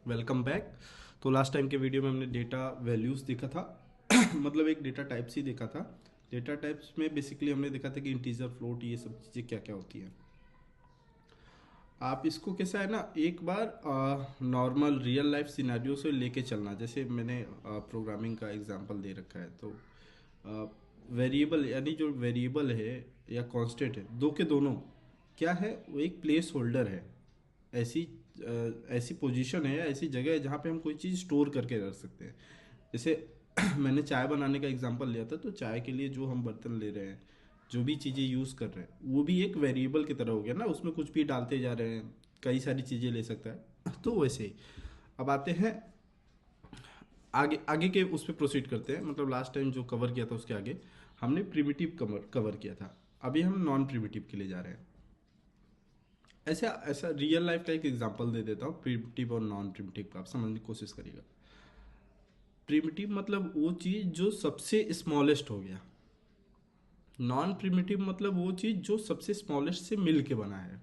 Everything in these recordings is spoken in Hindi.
Welcome back. तो लास्ट टाइम के वीडियो में हमने डेटा वैल्यूज़ देखा था मतलब एक डेटा टाइप्स ही देखा था। डेटा टाइप्स में बेसिकली हमने देखा था कि इंटीजर, फ्लोट, ये सब चीज़ें क्या क्या होती हैं। आप इसको कैसा है ना, एक बार नॉर्मल रियल लाइफ सिनेरियो से लेके चलना। जैसे मैंने प्रोग्रामिंग का एग्जांपल दे रखा है, तो वेरिएबल यानी जो वेरिएबल है या कांस्टेंट है, दो के दोनों क्या है, वो एक प्लेस होल्डर है। ऐसी ऐसी पोजीशन है, ऐसी जगह है जहाँ पे हम कोई चीज़ स्टोर करके रख सकते हैं। जैसे मैंने चाय बनाने का एग्जांपल लिया था, तो चाय के लिए जो हम बर्तन ले रहे हैं, जो भी चीज़ें यूज़ कर रहे हैं, वो भी एक वेरिएबल की तरह हो गया ना। उसमें कुछ भी डालते जा रहे हैं, कई सारी चीज़ें ले सकता है तो वैसे ही अब आते हैं आगे आगे के उस पर प्रोसीड करते हैं। मतलब लास्ट टाइम जो कवर किया था उसके आगे हमने प्रिमिटिव कवर किया था। अभी हम नॉन प्रिमिटिव के लिए जा रहे हैं। ऐसा ऐसा रियल लाइफ का एक एग्जांपल दे देता हूँ, प्रिमिटिव और नॉन प्रिमिटिव का, आप समझने की कोशिश करिएगा। प्रिमिटिव मतलब वो चीज़ जो सबसे स्मॉलेस्ट हो गया। नॉन प्रिमिटिव मतलब वो चीज़ जो सबसे स्मॉलेस्ट से मिल के बना है।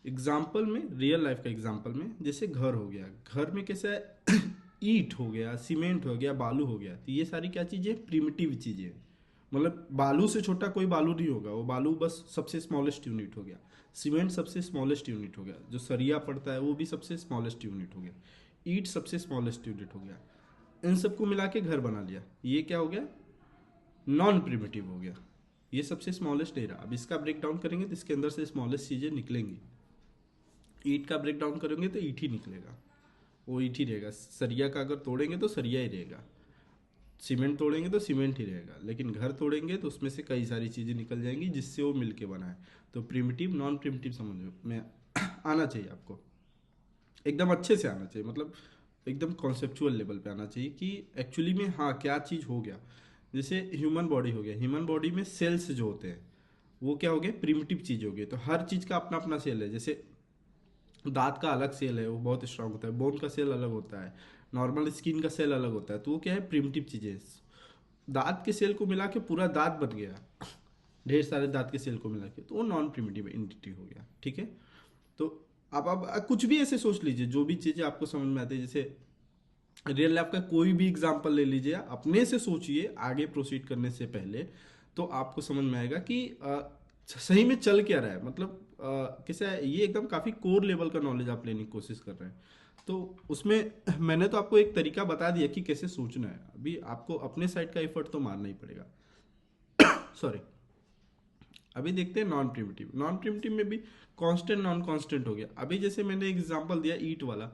एग्जाम्पल में, रियल लाइफ का एग्जाम्पल में, जैसे घर हो गया, घर में कैसा है ईंट हो गया, सीमेंट हो गया, बालू हो गया, तो ये सारी क्या चीज़ें, प्रिमिटिव चीज़ें हैं। मतलब बालू से छोटा कोई बालू नहीं होगा, वो बालू बस सबसे स्मॉलेस्ट यूनिट हो गया। सीमेंट सबसे स्मॉलेस्ट यूनिट हो गया, जो सरिया पड़ता है वो भी सबसे स्मॉलेस्ट यूनिट हो गया, ईंट सबसे स्मॉलेस्ट यूनिट हो गया। इन सबको मिला के घर बना लिया, ये क्या हो गया, नॉन प्रिमिटिव हो गया। ये सबसे स्मॉलेस्ट नहीं रहा। अब इसका ब्रेक डाउन करेंगे तो इसके अंदर से स्मॉलेस्ट चीज़ें निकलेंगी। ईंट का ब्रेक डाउन करेंगे तो ईंट ही निकलेगा, वो ईंट ही रहेगा। सरिया का अगर तोड़ेंगे तो सरिया ही रहेगा, सीमेंट तोड़ेंगे तो सीमेंट ही रहेगा। लेकिन घर तोड़ेंगे तो उसमें से कई सारी चीज़ें निकल जाएंगी जिससे वो मिलके बना है। तो प्रिमिटिव नॉन प्रिमिटिव समझ में आना चाहिए आपको, एकदम अच्छे से आना चाहिए। मतलब एकदम कॉन्सेप्चुअल लेवल पे आना चाहिए कि एक्चुअली में हाँ क्या चीज़ हो गया। जैसे ह्यूमन बॉडी हो गया, ह्यूमन बॉडी में सेल्स जो होते हैं वो क्या हो गए, प्रिमिटिव चीज़ हो गई। तो हर चीज़ का अपना अपना सेल है। जैसे दांत का अलग सेल है, वो बहुत स्ट्रांग होता है। बोन का सेल अलग होता है, नॉर्मल स्किन का सेल अलग होता है। तो वो क्या है, प्रिमिटिव चीज़ें। दांत के सेल को मिला के पूरा दांत बन गया, ढेर सारे दांत के सेल को मिला के, तो वो नॉन प्रिमिटिव एंटिटी हो गया। ठीक है। तो आप कुछ भी ऐसे सोच लीजिए, जो भी चीज़ें आपको समझ में आती है। जैसे रियल लाइफ का कोई भी एग्जांपल ले लीजिए, अपने से सोचिए आगे प्रोसीड करने से पहले, तो आपको समझ में आएगा कि सही में चल क्या रहा है। मतलब कैसा है, ये एकदम काफ़ी कोर लेवल का नॉलेज आप लेने की कोशिश कर रहे हैं। तो उसमें मैंने तो आपको एक तरीका बता दिया कि कैसे सोचना है। अभी आपको अपने साइड का एफर्ट तो मारना ही पड़ेगा। सॉरी। अभी देखते हैं नॉन प्रिमिटिव। नॉन प्रिमिटिव में भी कांस्टेंट नॉन कांस्टेंट हो गया। अभी जैसे मैंने एग्जांपल दिया ईंट वाला,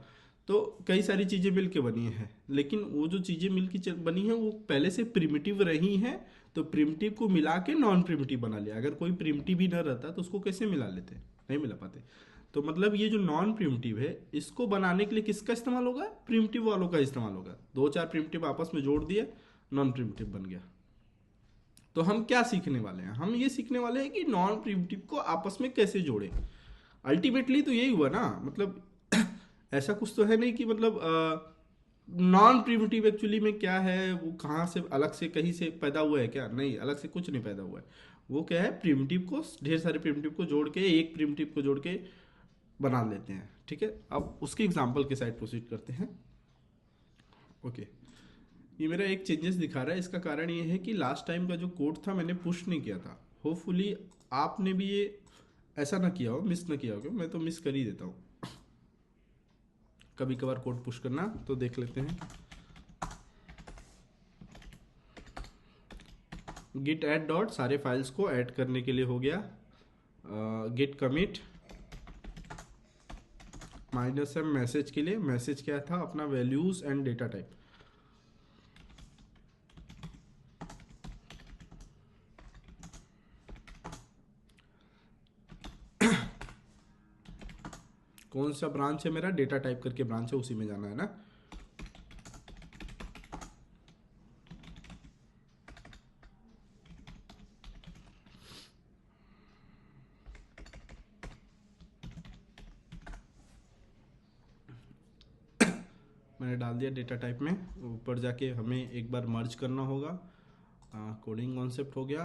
तो कई सारी चीज़ें मिलके बनी हैं, लेकिन वो जो चीज़ें मिलके बनी हैं वो पहले से प्रिमिटिव रही हैं। तो प्रिमिटिव को मिला के नॉन प्रिमिटिव बना लिया। अगर कोई प्रिमिटिव ही ना रहता तो उसको कैसे मिला लेते, नहीं मिला पाते। तो मतलब ये जो नॉन प्रिमिटिव है, इसको बनाने के लिए किसका इस्तेमाल होगा, प्रिमिटिव वालों का इस्तेमाल होगा। दो चार प्रिमिटिव आपस में जोड़ दिए, नॉन प्रिमिटिव बन गया। तो हम क्या सीखने वाले हैं, हम ये सीखने वाले हैं कि नॉन प्रिमिटिव को आपस में कैसे जोड़े। अल्टीमेटली तो यही हुआ ना। मतलब ऐसा कुछ तो है नहीं कि मतलब नॉन प्रिमिटिव एक्चुअली में क्या है, वो कहाँ से अलग से कहीं से पैदा हुआ है क्या, नहीं, अलग से कुछ नहीं पैदा हुआ है। वो क्या है, प्रिमिटिव को, ढेर सारे प्रिमिटिव को जोड़ के, एक प्रिमिटिव को जोड़ के बना लेते हैं। ठीक है। अब उसके एग्जाम्पल के साइड प्रोसीड करते हैं। ओके। ये मेरा एक चेंजेस दिखा रहा है। इसका कारण ये है कि लास्ट टाइम का जो कोड था मैंने पुश नहीं किया था। होपफुली आपने भी ये ऐसा ना किया हो, मिस ना किया हो। मैं तो मिस कर ही देता हूँ कभी कभार कोड पुश करना। तो देख लेते हैं। गिट ऐड डॉट सारे फाइल्स को ऐड करने के लिए हो गया। गिट कमिट -m मैसेज के लिए। मैसेज क्या था अपना, वैल्यूज एंड डेटा टाइप। कौन सा ब्रांच है मेरा, डेटा टाइप करके ब्रांच है, उसी में जाना है ना। मैंने डाल दिया डेटा टाइप में। ऊपर जाके हमें एक बार मर्ज करना होगा। कोडिंग कॉन्सेप्ट हो गया,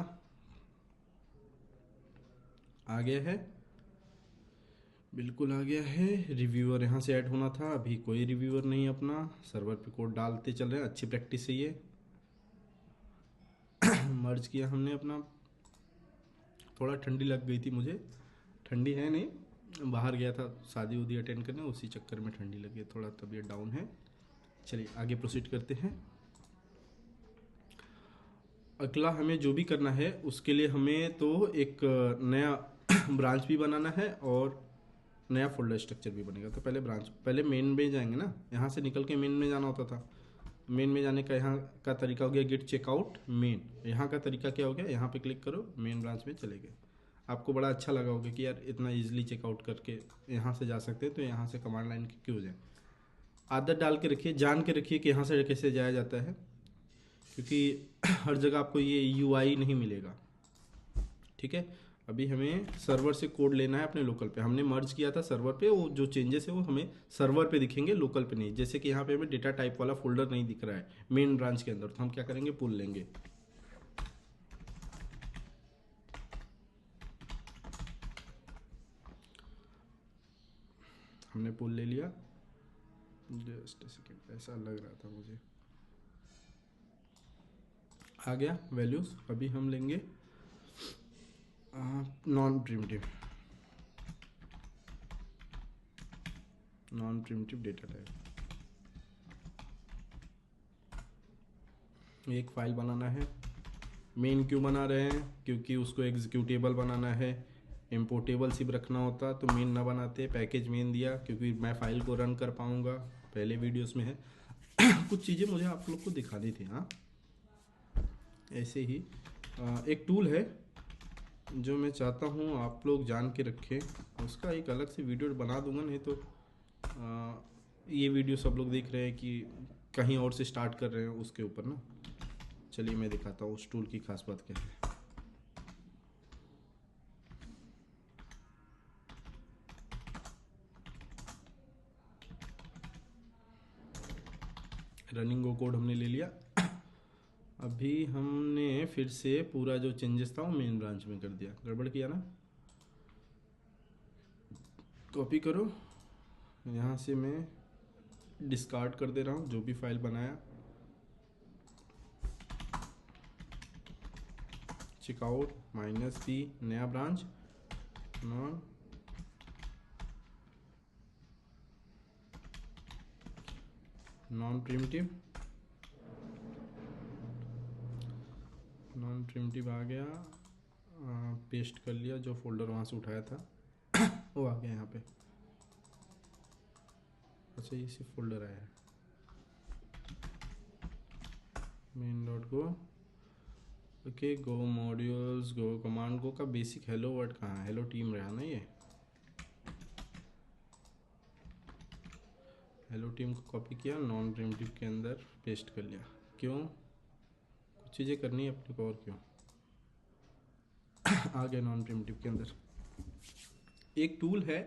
आ गया है। बिल्कुल आ गया है। रिव्यूअर यहाँ से ऐड होना था, अभी कोई रिव्यूअर नहीं है अपना। सर्वर पे कोड डालते चल रहे हैं, अच्छी प्रैक्टिस है ये। मर्ज किया हमने अपना। थोड़ा ठंडी लग गई थी मुझे, ठंडी है नहीं, बाहर गया था शादी उदी अटेंड करने, उसी चक्कर में ठंडी लगी, थोड़ा तबीयत डाउन है। चलिए आगे प्रोसीड करते हैं। अगला हमें जो भी करना है उसके लिए हमें तो एक नया ब्रांच भी बनाना है और नया फोल्डर स्ट्रक्चर भी बनेगा। तो पहले मेन में जाएंगे ना, यहाँ से निकल के मेन में जाना होता था। मेन में जाने का यहाँ का तरीका हो गया गेट चेकआउट मेन। यहाँ का तरीका क्या हो गया, यहाँ पे क्लिक करो, मेन ब्रांच में चले गए। आपको बड़ा अच्छा लगा होगा कि यार इतना इजीली चेकआउट करके यहाँ से जा सकते हैं, तो यहाँ से कमांड लाइन की क्यों जाए। आदत डाल के रखिए, जान के रखिए कि यहाँ से कैसे जाया जाता है, क्योंकि हर जगह आपको ये यूआई नहीं मिलेगा। ठीक है, अभी हमें सर्वर से कोड लेना है अपने लोकल पे। हमने मर्ज किया था सर्वर पे, वो जो चेंजेस है वो हमें सर्वर पे दिखेंगे, लोकल पे नहीं। जैसे कि यहाँ पे हमें डेटा टाइप वाला फोल्डर नहीं दिख रहा है मेन ब्रांच के अंदर, तो हम क्या करेंगे, पुल लेंगे। हमने पुल ले लिया, जस्ट सेकेंड, ऐसा लग रहा था मुझे। आ गया वैल्यूज। अभी हम लेंगे नॉन प्रिमिटिव डेटा टाइप। एक फाइल बनाना है। मेन क्यों बना रहे हैं, क्योंकि उसको एग्जीक्यूटेबल बनाना है। इम्पोर्टेबल सिर्फ रखना होता तो मेन ना बनाते, पैकेज मेन दिया क्योंकि मैं फाइल को रन कर पाऊँगा, पहले वीडियोस में है। कुछ चीज़ें मुझे आप लोग को दिखानी थी। हाँ, ऐसे ही एक टूल है जो मैं चाहता हूँ आप लोग जान के रखें, उसका एक अलग से वीडियो बना दूंगा। नहीं तो ये वीडियो सब लोग देख रहे हैं कि कहीं और से स्टार्ट कर रहे हैं उसके ऊपर ना। चलिए मैं दिखाता हूँ उस टूल की खास बात क्या है। रनिंग गो कोड हमने ले लिया। अभी हमने फिर से पूरा जो चेंजेस था वो मेन ब्रांच में कर दिया। गड़बड़ किया ना, कॉपी करो, यहाँ से मैं डिस्कार्ड कर दे रहा हूँ जो भी फाइल बनाया। चेकआउट -p नया ब्रांच नॉन प्रिमिटिव आ गया। पेस्ट कर लिया, जो फोल्डर वहाँ से उठाया था वो आ गया यहाँ पे। अच्छा, ये सिर्फ फोल्डर आया है। main.go, ओके, गो मॉड्यूल्स, गो कमांड। गो का बेसिक हेलो वर्ड कहाँ है, हेलो टीम रहा ना ये। हेलो टीम को कॉपी किया, नॉन प्रिमिटिव के अंदर पेस्ट कर लिया। क्यों, कुछ चीज़ें करनी है अपने को, और क्यों। आ गया नॉन प्रिमिटिव के अंदर। एक टूल है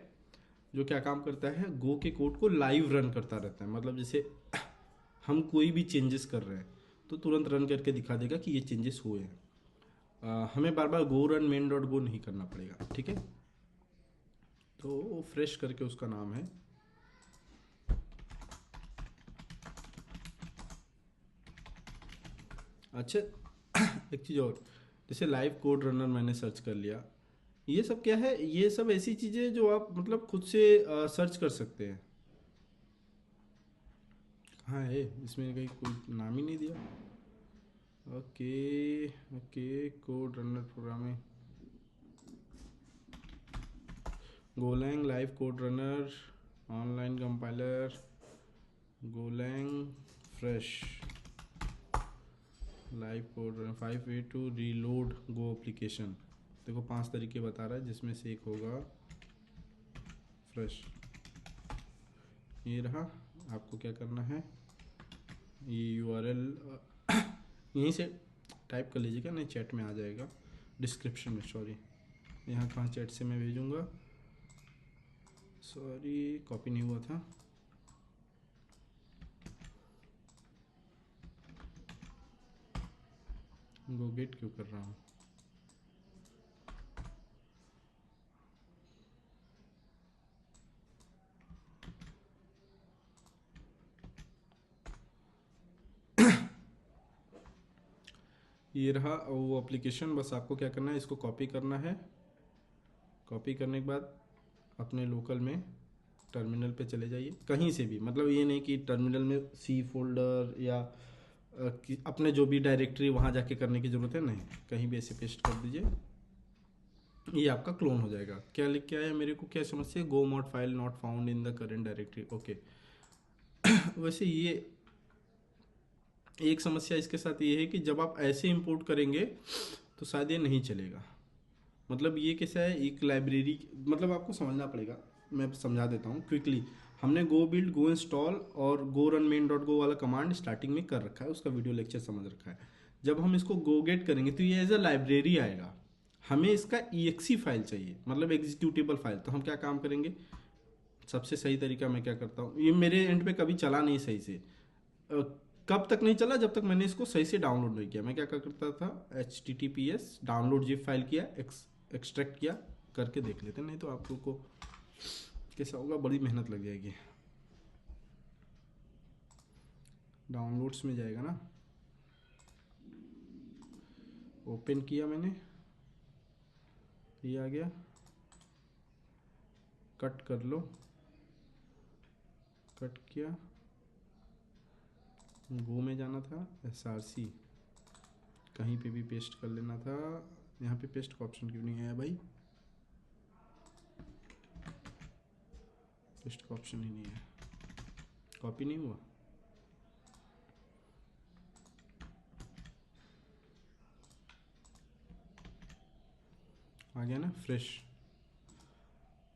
जो क्या काम करता है, गो के कोड को लाइव रन करता रहता है। मतलब जैसे हम कोई भी चेंजेस कर रहे हैं तो तुरंत रन करके दिखा देगा कि ये चेंजेस हुए हैं। हमें बार बार गो रन main.go नहीं करना पड़ेगा। ठीक है, तो फ्रेश करके उसका नाम है। अच्छा, एक चीज़ और, जैसे लाइव कोड रनर मैंने सर्च कर लिया, ये सब क्या है, ये सब ऐसी चीज़ें जो आप मतलब खुद से सर्च कर सकते हैं। हाँ है, इसमें कहीं कोई नाम ही नहीं दिया। Okay okay, code runner programming, Golang live code runner, online compiler, Golang fresh live code runner, 5 way to reload Go application. देखो 5 तरीके बता रहा है, जिसमें से एक होगा फ्रेश। ये रहा। आपको क्या करना है, ये URL यहीं से टाइप कर लीजिएगा, नहीं चैट में आ जाएगा, डिस्क्रिप्शन में। सॉरी, यहाँ कहाँ चैट से मैं भेजूँगा, सॉरी कॉपी नहीं हुआ था। गो गेट क्यों कर रहा हूँ, ये रहा वो एप्लीकेशन। बस आपको क्या करना है, इसको कॉपी करना है। कॉपी करने के बाद अपने लोकल में टर्मिनल पे चले जाइए, कहीं से भी, मतलब ये नहीं कि टर्मिनल में सी फोल्डर या अपने जो भी डायरेक्टरी वहाँ जाके करने की ज़रूरत है, नहीं, कहीं भी ऐसे पेस्ट कर दीजिए, ये आपका क्लोन हो जाएगा। क्या लिख के आया मेरे को, क्या समस्या, go mod file not found in the current directory, okay. वैसे ये एक समस्या इसके साथ ये है कि जब आप ऐसे इंपोर्ट करेंगे तो शायद ये नहीं चलेगा। मतलब ये कैसा है, एक लाइब्रेरी, मतलब आपको समझना पड़ेगा, मैं समझा देता हूँ क्विकली। हमने गो बिल्ड, गो इंस्टॉल और गो रन मेन डॉट गो वाला कमांड स्टार्टिंग में कर रखा है, उसका वीडियो लेक्चर समझ रखा है। जब हम इसको गो गेट करेंगे तो ये एज अ लाइब्रेरी आएगा, हमें इसका EXE फाइल चाहिए, मतलब एग्जीक्यूटेबल फाइल। तो हम क्या काम करेंगे, सबसे सही तरीका मैं क्या करता हूँ, ये मेरे एंड पे कभी चला नहीं सही से, कब तक नहीं चला, जब तक मैंने इसको सही से डाउनलोड नहीं किया। मैं क्या करता था, HTTPS डाउनलोड जिप फाइल किया, एक्सट्रैक्ट किया, करके देख लेते, नहीं तो आप लोग को कैसा होगा, बड़ी मेहनत लग जाएगी। डाउनलोड्स में जाएगा ना, ओपन किया मैंने, ये आ गया, कट कर लो, कट किया, गो में जाना था, SRC कहीं पे भी पेस्ट कर लेना था। यहाँ पे पेस्ट का ऑप्शन क्यों नहीं आया भाई, पेस्ट का ऑप्शन ही नहीं है, कॉपी नहीं हुआ। आ गया ना, fresh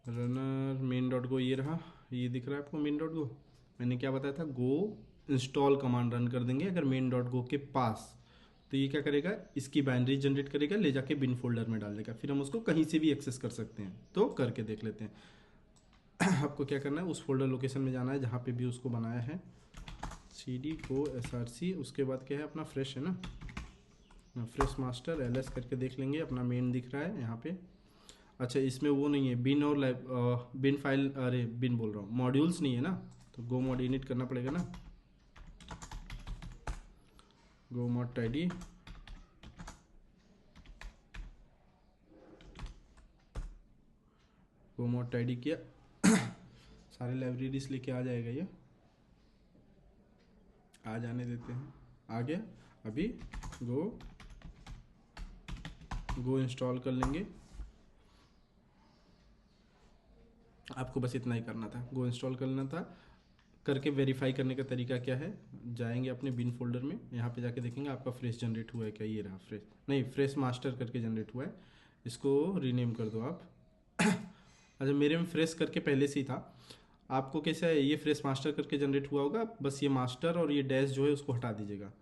runner main dot go, ये रहा, ये दिख रहा है आपको मेन डॉट गो। मैंने क्या बताया था, गो इंस्टॉल कमांड रन कर देंगे अगर मेन डॉट गो के पास, तो ये क्या करेगा, इसकी बाइनरी जनरेट करेगा, ले जाके बिन फोल्डर में डाल देगा, फिर हम उसको कहीं से भी एक्सेस कर सकते हैं। तो करके देख लेते हैं। आपको क्या करना है, उस फोल्डर लोकेशन में जाना है जहाँ पे भी उसको बनाया है, CD गो SRC, उसके बाद क्या है अपना फ्रेश है ना, फ्रेश मास्टर LS करके देख लेंगे, अपना मेन दिख रहा है यहाँ पे। अच्छा, इसमें वो नहीं है बिन और बिन फाइल, अरे बिन बोल रहा हूँ, मॉड्यूल्स नहीं है ना, तो गो मॉड इनिट करना पड़ेगा ना, गो मॉड टाइडी, गो मॉड टाइडी किया, सारे लाइब्रेरीज लेके आ जाएगा ये, आ जाने देते हैं, आ गया। अभी गो इंस्टॉल कर लेंगे, आपको बस इतना ही करना था, गो इंस्टॉल करना था। करके वेरीफाई करने का तरीका क्या है, जाएंगे अपने बिन फोल्डर में, यहाँ पे जाके देखेंगे आपका फ्रेश जनरेट हुआ है क्या, ये रहा फ्रेश, नहीं फ्रेश मास्टर करके जनरेट हुआ है, इसको रीनेम कर दो आप। अच्छा, मेरे में फ्रेश करके पहले से ही था, आपको कैसा है, ये फ्रेश मास्टर करके जनरेट हुआ होगा, बस ये मास्टर और ये डैश जो है उसको हटा दीजिएगा,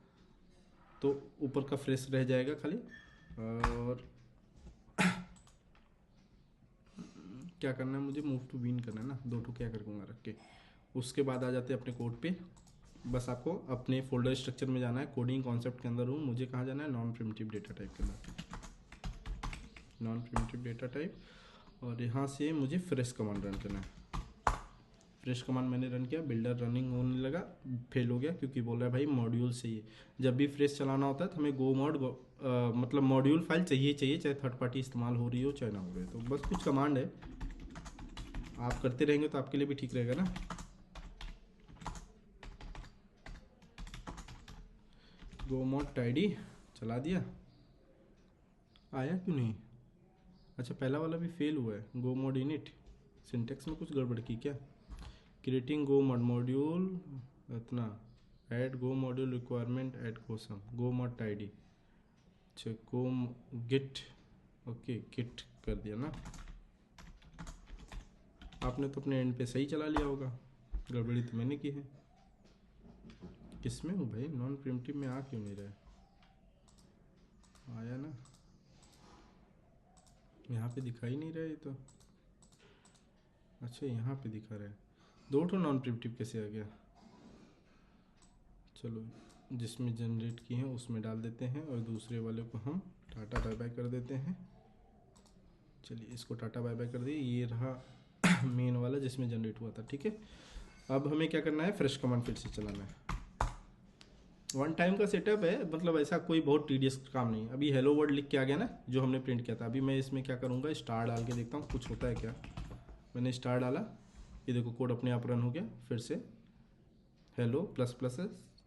तो ऊपर का फ्रेश रह जाएगा खाली। और क्या करना है मुझे, मूव टू बीन करना है ना, दो ठो क्या करूँगा रख के। उसके बाद आ जाते हैं अपने कोड पे, बस आपको अपने फोल्डर स्ट्रक्चर में जाना है, कोडिंग कॉन्सेप्ट के अंदर हूँ, मुझे कहाँ जाना है, नॉन प्रिमिटिव डेटा टाइप के अंदर, नॉन प्रिमिटिव डेटा टाइप, और यहाँ से मुझे फ्रेश कमांड रन करना है। फ्रेश कमांड मैंने रन किया, बिल्डर रनिंग होने लगा, फेल हो गया क्योंकि बोल रहा है भाई मॉड्यूल चाहिए। जब भी फ्रेश चलाना होता है तो हमें मतलब मॉड्यूल फाइल चाहिए, चाहे थर्ड पार्टी इस्तेमाल हो रही हो चाहे ना हो रही हो, तो बस कुछ कमांड है, आप करते रहेंगे तो आपके लिए भी ठीक रहेगा ना। गो मॉड टाइडी चला दिया, आया क्यों नहीं, अच्छा पहला वाला भी फेल हुआ है, गो मॉड इनिट, सिंटेक्स में कुछ गड़बड़ की क्या, क्रिएटिंग गो मॉड मॉड्यूल, इतना ऐड गो मॉड्यूल रिक्वायरमेंट ऐड कोसम, गो मॉड टाइडी, अच्छा गो गिट, ओके गिट कर दिया ना, आपने तो अपने एंड पे सही चला लिया होगा, गड़बड़ी तो मैंने की है। किस में हूँ भाई, नॉन प्रिमिटिव में आ क्यों नहीं रहा है, आया ना, यहाँ पे दिखाई नहीं रहा है तो, अच्छा यहाँ पे दिखा रहा है, दो ठो नॉन प्रिमिटिव कैसे आ गया, चलो जिसमें जनरेट किए हैं उसमें डाल देते हैं और दूसरे वाले को हम टाटा बाय बाय कर देते हैं। चलिए इसको टाटा बाय बाय कर दिए, ये रहा मेन वाला जिसमें जनरेट हुआ था, ठीक है। अब हमें क्या करना है, फ्रेश कमांड फिर से चलाना है, वन टाइम का सेटअप है, मतलब ऐसा कोई बहुत टीडियस काम नहीं है। अभी हेलो वर्ड लिख के आ गया ना जो हमने प्रिंट किया था। अभी मैं इसमें क्या करूँगा, स्टार डाल के देखता हूँ कुछ होता है क्या। मैंने स्टार डाला, ये देखो कोड अपने आप रन हो गया फिर से, hello plus plus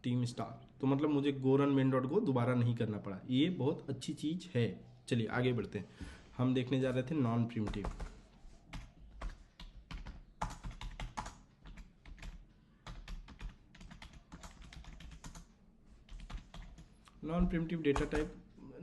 team star. तो मतलब मुझे गो रन मेन डॉट गो दोबारा नहीं करना पड़ा, ये बहुत अच्छी चीज़ है। चलिए आगे बढ़ते हैं। हम देखने जा रहे थे non primitive. Non primitive data type,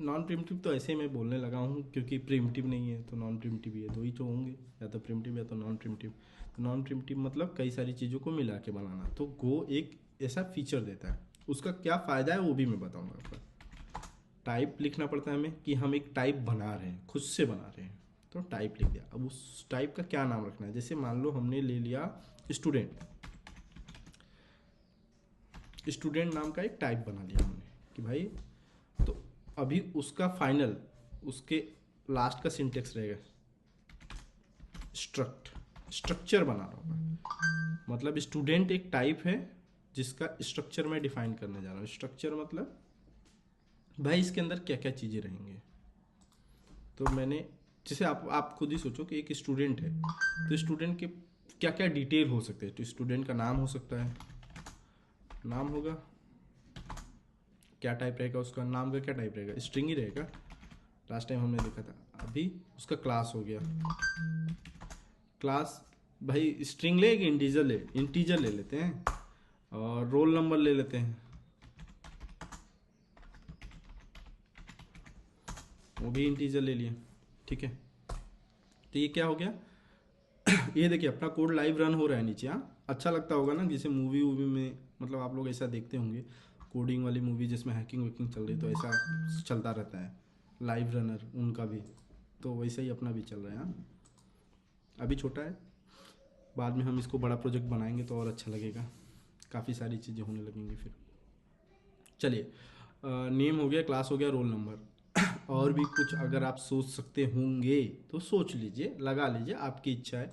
non primitive तो ऐसे ही मैं बोलने लगा हूँ क्योंकि प्रिमिटिव नहीं है तो नॉन प्रिमिटिव ही है, दो ही तो होंगे, या तो प्रिमिटिव या तो नॉन प्रिमिटिव। तो नॉन प्रिमिटिव मतलब कई सारी चीज़ों को मिला के बनाना। तो गो एक ऐसा फीचर देता है, उसका क्या फ़ायदा है वो भी मैं बताऊँगा आपको। टाइप लिखना पड़ता है हमें कि हम एक टाइप बना रहे हैं, खुद से बना रहे हैं, तो टाइप लिख दिया। अब उस टाइप का क्या नाम रखना है, जैसे मान लो हमने ले लिया स्टूडेंट, स्टूडेंट नाम का एक टाइप बना लिया हमने कि भाई, तो अभी उसका फाइनल, उसके लास्ट का सिंटेक्स रहेगा स्ट्रक्चर बना रहा होगा। मतलब स्टूडेंट एक टाइप है जिसका स्ट्रक्चर मैं डिफाइन करने जा रहा हूँ। स्ट्रक्चर मतलब भाई इसके अंदर क्या क्या चीज़ें रहेंगे। तो मैंने, जैसे आप खुद ही सोचो कि एक स्टूडेंट है, तो स्टूडेंट के क्या क्या डिटेल हो सकते हैं। तो स्टूडेंट का नाम हो सकता है, नाम होगा, क्या टाइप रहेगा उसका, नाम का क्या टाइप रहेगा, स्ट्रिंग ही रहेगा, लास्ट टाइम हमने देखा था। अभी उसका क्लास हो गया, क्लास भाई स्ट्रिंग ले कि इंटीजर ले, इंटीजर ले लेते हैं, और रोल नंबर ले लेते हैं, वो भी इंटीजर ले लिए, ठीक है। तो ये क्या हो गया ये देखिए अपना कोड लाइव रन हो रहा है नीचे। हाँ, अच्छा लगता होगा ना, जैसे मूवी वूवी में, मतलब आप लोग ऐसा देखते होंगे कोडिंग वाली मूवी जिसमें हैकिंग वैकिंग चल रही, तो ऐसा चलता रहता है लाइव रनर उनका भी। तो वैसे ही अपना भी चल रहा है। हाँ, अभी छोटा है, बाद में हम इसको बड़ा प्रोजेक्ट बनाएंगे तो और अच्छा लगेगा, काफ़ी सारी चीज़ें होने लगेंगी फिर। चलिए, नेम हो गया, क्लास हो गया, रोल नंबर। और भी कुछ अगर आप सोच सकते होंगे तो सोच लीजिए, लगा लीजिए, आपकी इच्छा है।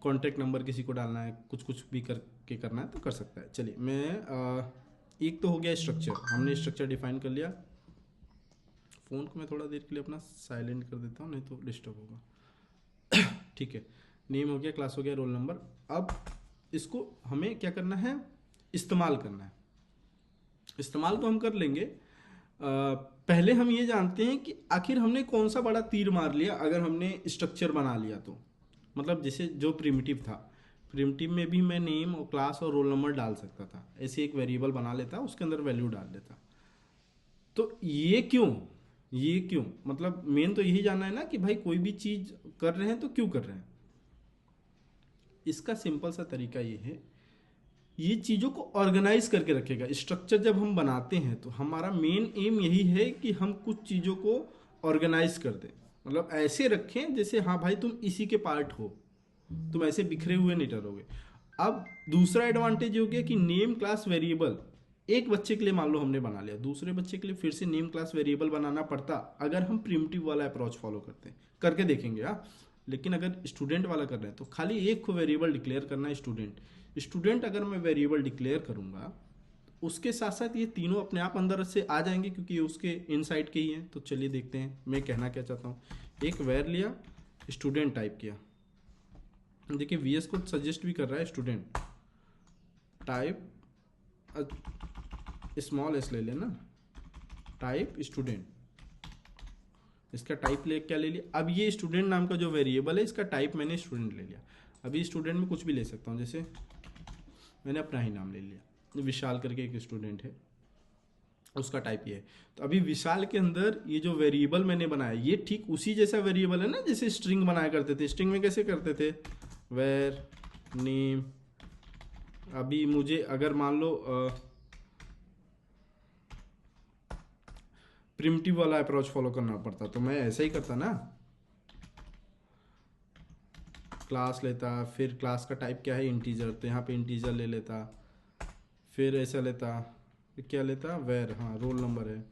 कॉन्टैक्ट नंबर किसी को डालना है, कुछ कुछ भी करके करना है तो कर सकता है। चलिए मैं एक तो हो गया स्ट्रक्चर, हमने स्ट्रक्चर डिफाइन कर लिया। फ़ोन को मैं थोड़ा देर के लिए अपना साइलेंट कर देता हूँ, नहीं तो डिस्टर्ब होगा। ठीक है, नेम हो गया, क्लास हो गया, रोल नंबर। अब इसको हमें क्या करना है, इस्तेमाल करना है। इस्तेमाल तो हम कर लेंगे, पहले हम ये जानते हैं कि आखिर हमने कौन सा बड़ा तीर मार लिया अगर हमने स्ट्रक्चर बना लिया तो। मतलब जैसे जो प्रिमिटिव था, प्रिमिटिव में भी मैं नेम और क्लास और रोल नंबर डाल सकता था, ऐसे एक वेरिएबल बना लेता, उसके अंदर वैल्यू डाल देता। तो ये क्यों मतलब मेन तो यही जानना है ना कि भाई कोई भी चीज़ कर रहे हैं तो क्यों कर रहे हैं। इसका सिंपल सा तरीका ये है, ये चीज़ों को ऑर्गेनाइज करके रखेगा। स्ट्रक्चर जब हम बनाते हैं तो हमारा मेन एम यही है कि हम कुछ चीज़ों को ऑर्गेनाइज कर दें, मतलब ऐसे रखें जैसे हाँ भाई तुम इसी के पार्ट हो, तुम ऐसे बिखरे हुए नहीं ठहरोगे। अब दूसरा एडवांटेज हो गया कि नेम क्लास वेरिएबल एक बच्चे के लिए मान लो हमने बना लिया, दूसरे बच्चे के लिए फिर से नेम क्लास वेरिएबल बनाना पड़ता अगर हम प्रिमिटिव वाला अप्रोच फॉलो करते हैं। करके देखेंगे हाँ, लेकिन अगर स्टूडेंट वाला कर रहे हैं तो खाली एक वेरिएबल डिक्लेयर करना है स्टूडेंट। स्टूडेंट अगर मैं वेरिएबल डिक्लेयर करूंगा, उसके साथ साथ ये तीनों अपने आप अंदर से आ जाएंगे क्योंकि ये उसके इनसाइड के ही हैं। तो चलिए देखते हैं मैं कहना क्या चाहता हूँ। एक वेर लिया, स्टूडेंट टाइप किया, देखिए वीएस को सजेस्ट भी कर रहा है स्टूडेंट टाइप, स्मॉल एस ले लेना, टाइप स्टूडेंट, इसका टाइप ले क्या ले लिया। अब ये स्टूडेंट नाम का जो वेरिएबल है इसका टाइप मैंने स्टूडेंट ले लिया। अभी स्टूडेंट में कुछ भी ले सकता हूँ, जैसे मैंने अपना ही नाम ले लिया, विशाल करके एक स्टूडेंट है, उसका टाइप ये है। तो अभी विशाल के अंदर ये जो वेरिएबल मैंने बनाया ये ठीक उसी जैसा वेरिएबल है ना जैसे स्ट्रिंग बनाया करते थे। स्ट्रिंग में कैसे करते थे, वेर नेम। अभी मुझे अगर मान लो प्रिमिटिव वाला अप्रोच फॉलो करना पड़ता तो मैं ऐसा ही करता ना, क्लास लेता, फिर क्लास का टाइप क्या है इंटीजर, तो यहाँ पे इंटीजर ले लेता, फिर ऐसा लेता, फिर क्या लेता वेर, हाँ रोल नंबर है,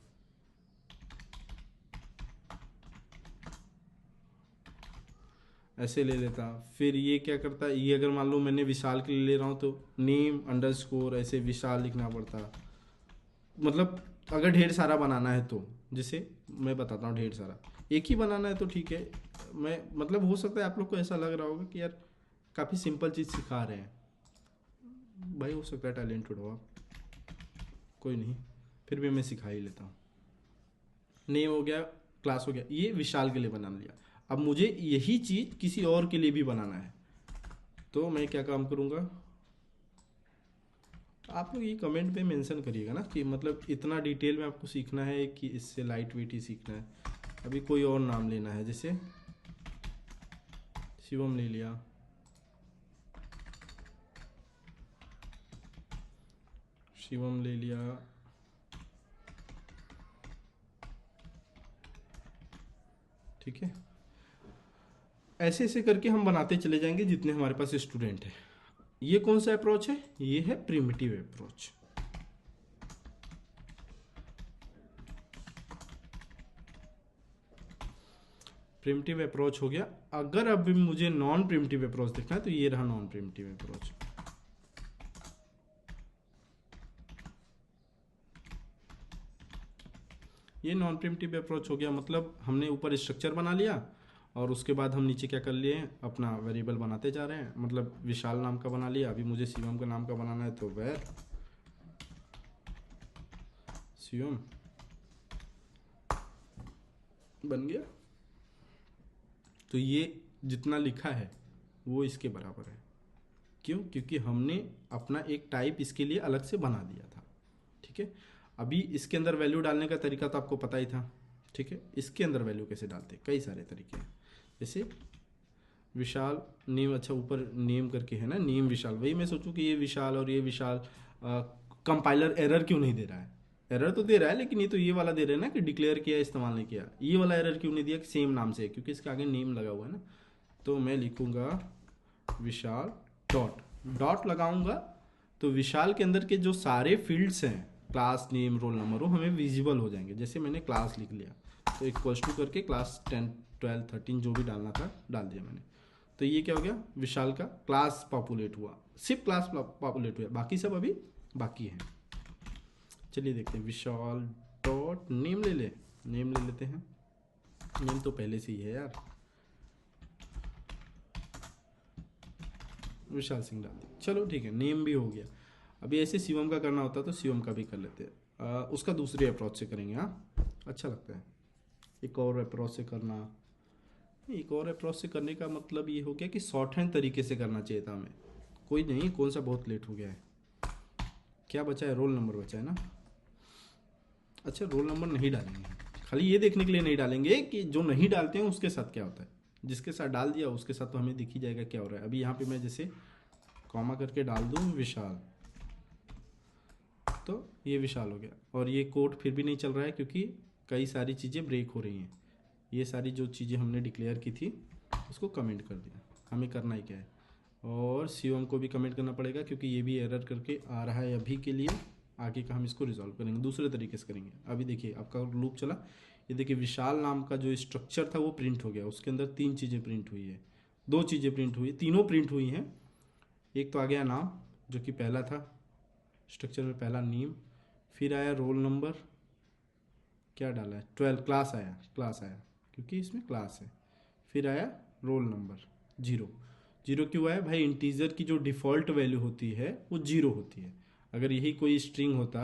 ऐसे ले लेता। फिर ये क्या करता, ये अगर मान लो मैंने विशाल के लिए ले रहा हूँ तो नेम अंडरस्कोर ऐसे विशाल लिखना पड़ता, मतलब अगर ढेर सारा बनाना है तो, जैसे मैं बताता हूँ, ढेर सारा एक ही बनाना है तो ठीक है। मैं मतलब हो सकता है आप लोग को ऐसा लग रहा होगा कि यार काफ़ी सिंपल चीज़ सिखा रहे हैं। भाई हो सकता है टैलेंटेड हो आप, कोई नहीं, फिर भी मैं सिखा ही लेता हूँ। नेम हो गया, क्लास हो गया, ये विशाल के लिए बना लिया। अब मुझे यही चीज़ किसी और के लिए भी बनाना है, तो मैं क्या काम करूँगा, आप लोग ये कमेंट पे मेंशन करिएगा ना कि मतलब इतना डिटेल में आपको सीखना है कि इससे लाइट वेट ही सीखना है। अभी कोई और नाम लेना है, जैसे शिवम ले लिया, शिवम ले लिया, ठीक है। ऐसे ऐसे करके हम बनाते चले जाएंगे जितने हमारे पास स्टूडेंट है। ये कौन सा अप्रोच है, ये है प्रिमिटिव अप्रोच। प्रिमिटिव अप्रोच हो गया। अगर अब मुझे नॉन प्रिमिटिव अप्रोच देखना है तो ये रहा नॉन प्रिमिटिव अप्रोच। ये नॉन प्रिमिटिव अप्रोच हो गया, मतलब हमने ऊपर स्ट्रक्चर बना लिया और उसके बाद हम नीचे क्या कर लिए, अपना वेरिएबल बनाते जा रहे हैं। मतलब विशाल नाम का बना लिया, अभी मुझे शिवम का नाम का बनाना है तो वेर शिवम बन गया। तो ये जितना लिखा है वो इसके बराबर है। क्यों, क्योंकि हमने अपना एक टाइप इसके लिए अलग से बना दिया था, ठीक है। अभी इसके अंदर वैल्यू डालने का तरीका तो आपको पता ही था, ठीक है। इसके अंदर वैल्यू कैसे डालते, कई सारे तरीके हैं। जैसे विशाल नेम, अच्छा ऊपर नेम करके है ना, नेम विशाल, वही मैं सोचूं कि ये विशाल और ये विशाल, कंपाइलर एरर क्यों नहीं दे रहा है। एरर तो दे रहा है, लेकिन ये तो ये वाला दे रहे हैं ना कि डिक्लेयर किया इस्तेमाल नहीं किया। ये वाला एरर क्यों नहीं दिया कि सेम नाम से है, क्योंकि इसके आगे नेम लगा हुआ है ना। तो मैं लिखूंगा विशाल डॉट, डॉट लगाऊंगा तो विशाल के अंदर के जो सारे फील्ड्स हैं, क्लास नेम रोल नंबर, वो हमें विजिबल हो जाएंगे। जैसे मैंने क्लास लिख लिया तो इक्वल्स टू करके क्लास 10 12 13 जो भी डालना था डाल दिया मैंने। तो ये क्या हो गया, विशाल का क्लास पॉपुलेट हुआ, सिर्फ क्लास पॉपुलेट हुआ, बाकी सब अभी बाकी है। चलिए देखते हैं, विशाल डॉट नेम ले ले, नेम ले लेते हैं। नेम तो पहले से ही है यार, विशाल सिंह डाल दिया, चलो ठीक है, नेम भी हो गया। अभी ऐसे शिवम का करना होता तो शिवम का भी कर लेते हैं। उसका दूसरे अप्रोच से करेंगे, हाँ अच्छा लगता है। एक और अप्रोच से करना, एक और अप्रोच से करने का मतलब ये हो गया कि शॉर्ट हैंड तरीके से करना चाहिए था हमें। कोई नहीं, कौन सा बहुत लेट हो गया है, क्या बचा है, रोल नंबर बचा है ना। अच्छा रोल नंबर नहीं डालेंगे, खाली ये देखने के लिए नहीं डालेंगे कि जो नहीं डालते हैं उसके साथ क्या होता है। जिसके साथ डाल दिया उसके साथ तो हमें दिख ही जाएगा क्या हो रहा है। अभी यहाँ पे मैं जैसे कॉमा करके डाल दूँ विशाल, तो ये विशाल हो गया। और ये कोड फिर भी नहीं चल रहा है क्योंकि कई सारी चीज़ें ब्रेक हो रही हैं। ये सारी जो चीज़ें हमने डिक्लेयर की थी उसको कमेंट कर दिया, हमें करना ही क्या है। और शिवम को भी कमेंट करना पड़ेगा क्योंकि ये भी एरर करके आ रहा है अभी के लिए। आगे का हम इसको रिजॉल्व करेंगे, दूसरे तरीके से करेंगे। अभी देखिए आपका लूप चला, ये देखिए विशाल नाम का जो स्ट्रक्चर था वो प्रिंट हो गया। उसके अंदर 3 चीज़ें प्रिंट हुई है, 2 चीज़ें प्रिंट हुई, तीनों प्रिंट हुई हैं। एक तो आ गया नाम जो कि पहला था स्ट्रक्चर में, पहला नेम, फिर आया रोल नंबर, क्या डाला है 12, क्लास आया, क्लास आया क्योंकि इसमें क्लास है। फिर आया रोल नंबर 0, 0 क्यों आया भाई, इंटीजर की जो डिफ़ॉल्ट वैल्यू होती है वो 0 होती है। अगर यही कोई स्ट्रिंग होता,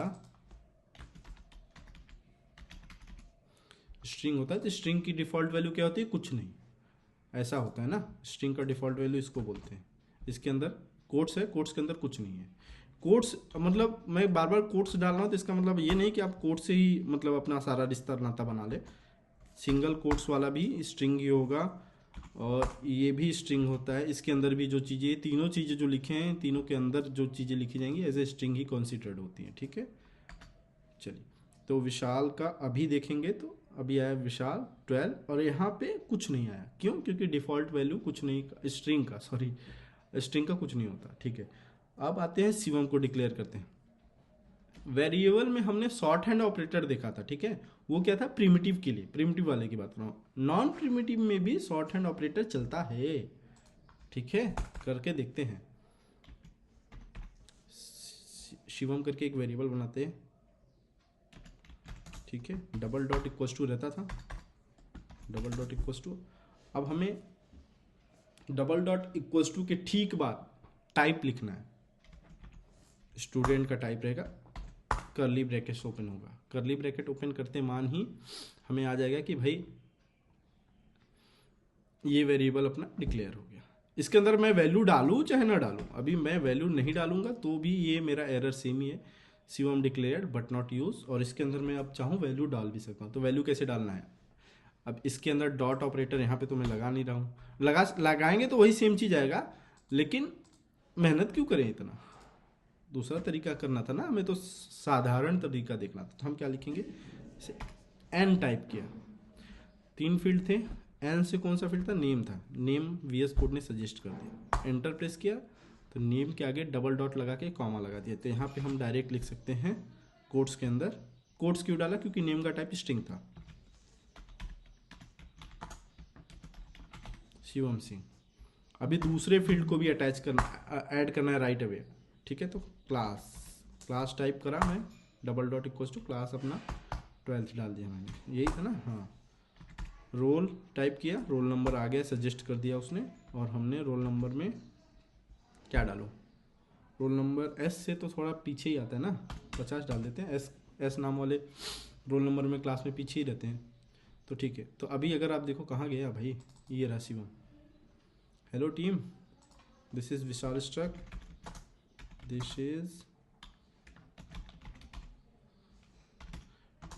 स्ट्रिंग होता है तो स्ट्रिंग की डिफ़ॉल्ट वैल्यू क्या होती है, कुछ नहीं, ऐसा होता है ना। स्ट्रिंग का डिफ़ॉल्ट वैल्यू इसको बोलते हैं। इसके अंदर कोट्स है, कोट्स के अंदर कुछ नहीं है। कोट्स मतलब मैं बार बार कोट्स डाल रहा हूँ तो इसका मतलब ये नहीं कि आप कोट से ही मतलब अपना सारा रिश्ता नाता बना ले। सिंगल कोट्स वाला भी स्ट्रिंग ही होगा और ये भी स्ट्रिंग होता है। इसके अंदर भी जो चीज़ें, तीनों चीज़ें जो लिखे हैं, तीनों के अंदर जो चीज़ें लिखी जाएंगी एज ए स्ट्रिंग ही कंसीडर्ड होती हैं, ठीक है। चलिए, तो विशाल का अभी देखेंगे तो अभी आया विशाल 12 और यहाँ पे कुछ नहीं आया, क्यों, क्योंकि डिफ़ॉल्ट वैल्यू कुछ नहीं, स्ट्रिंग का, सॉरी स्ट्रिंग का कुछ नहीं होता, ठीक है। अब आते हैं शिवम को डिक्लेयर करते हैं। वेरिएबल में हमने शॉर्ट हैंड ऑपरेटर देखा था, ठीक है, वो क्या था, प्रिमिटिव के लिए, प्रिमिटिव वाले की बात कर रहा हूँ। नॉन प्रिमिटिव में भी शॉर्ट हैंड ऑपरेटर चलता है, ठीक है, करके देखते हैं। शिवम करके एक वेरिएबल बनाते हैं, ठीक है, डबल डॉट इक्वल्स टू रहता था, डबल डॉट इक्वल्स टू। अब हमें डबल डॉट इक्वल्स टू के ठीक बाद टाइप लिखना है। स्टूडेंट का टाइप रहेगा, कर्ली ब्रैकेट ओपन होगा, कर्ली ब्रैकेट ओपन करते मान ही हमें आ जाएगा कि भाई ये वेरिएबल अपना डिक्लेयर हो गया। इसके अंदर मैं वैल्यू डालूं चाहे ना डालूं, अभी मैं वैल्यू नहीं डालूंगा तो भी ये मेरा एरर सेम ही है, Shivam declared but not use. और इसके अंदर मैं अब चाहूँ वैल्यू डाल भी सकता हूँ। तो वैल्यू कैसे डालना है, अब इसके अंदर डॉट ऑपरेटर यहाँ पे तो मैं लगा नहीं रहा हूँ, लगाएंगे तो वही सेम चीज आएगा, लेकिन मेहनत क्यों करें इतना, दूसरा तरीका करना था ना हमें, तो साधारण तरीका देखना था। तो हम क्या लिखेंगे, एन टाइप किया, 3 फील्ड थे, एन से कौन सा फील्ड था, नेम था, नेम वीएस कोड ने सजेस्ट कर दिया, एंटर प्रेस किया तो नेम के आगे डबल डॉट लगा के कॉमा लगा दिया। तो यहाँ पे हम डायरेक्ट लिख सकते हैं कोट्स के अंदर, कोट्स क्यों डाला, क्योंकि नेम का टाइप स्ट्रिंग था, शिवम सिंह। अभी दूसरे फील्ड को भी अटैच करना, ऐड करना है राइट अवे, ठीक है। तो क्लास टाइप करा मैं, double dot equals to class अपना 12th डाल दिया मैंने, यही था ना, हाँ। रोल टाइप किया, रोल नंबर आ गया, सजेस्ट कर दिया उसने, और हमने रोल नंबर में क्या डालो, रोल नंबर एस से तो थोड़ा पीछे ही आता है ना, 50 डाल देते हैं, एस नाम वाले रोल नंबर में क्लास में पीछे ही रहते हैं, तो ठीक है। तो अभी अगर आप देखो कहाँ गया भाई, ये रहा Shivam. Hello team, this is Vishal struck, this is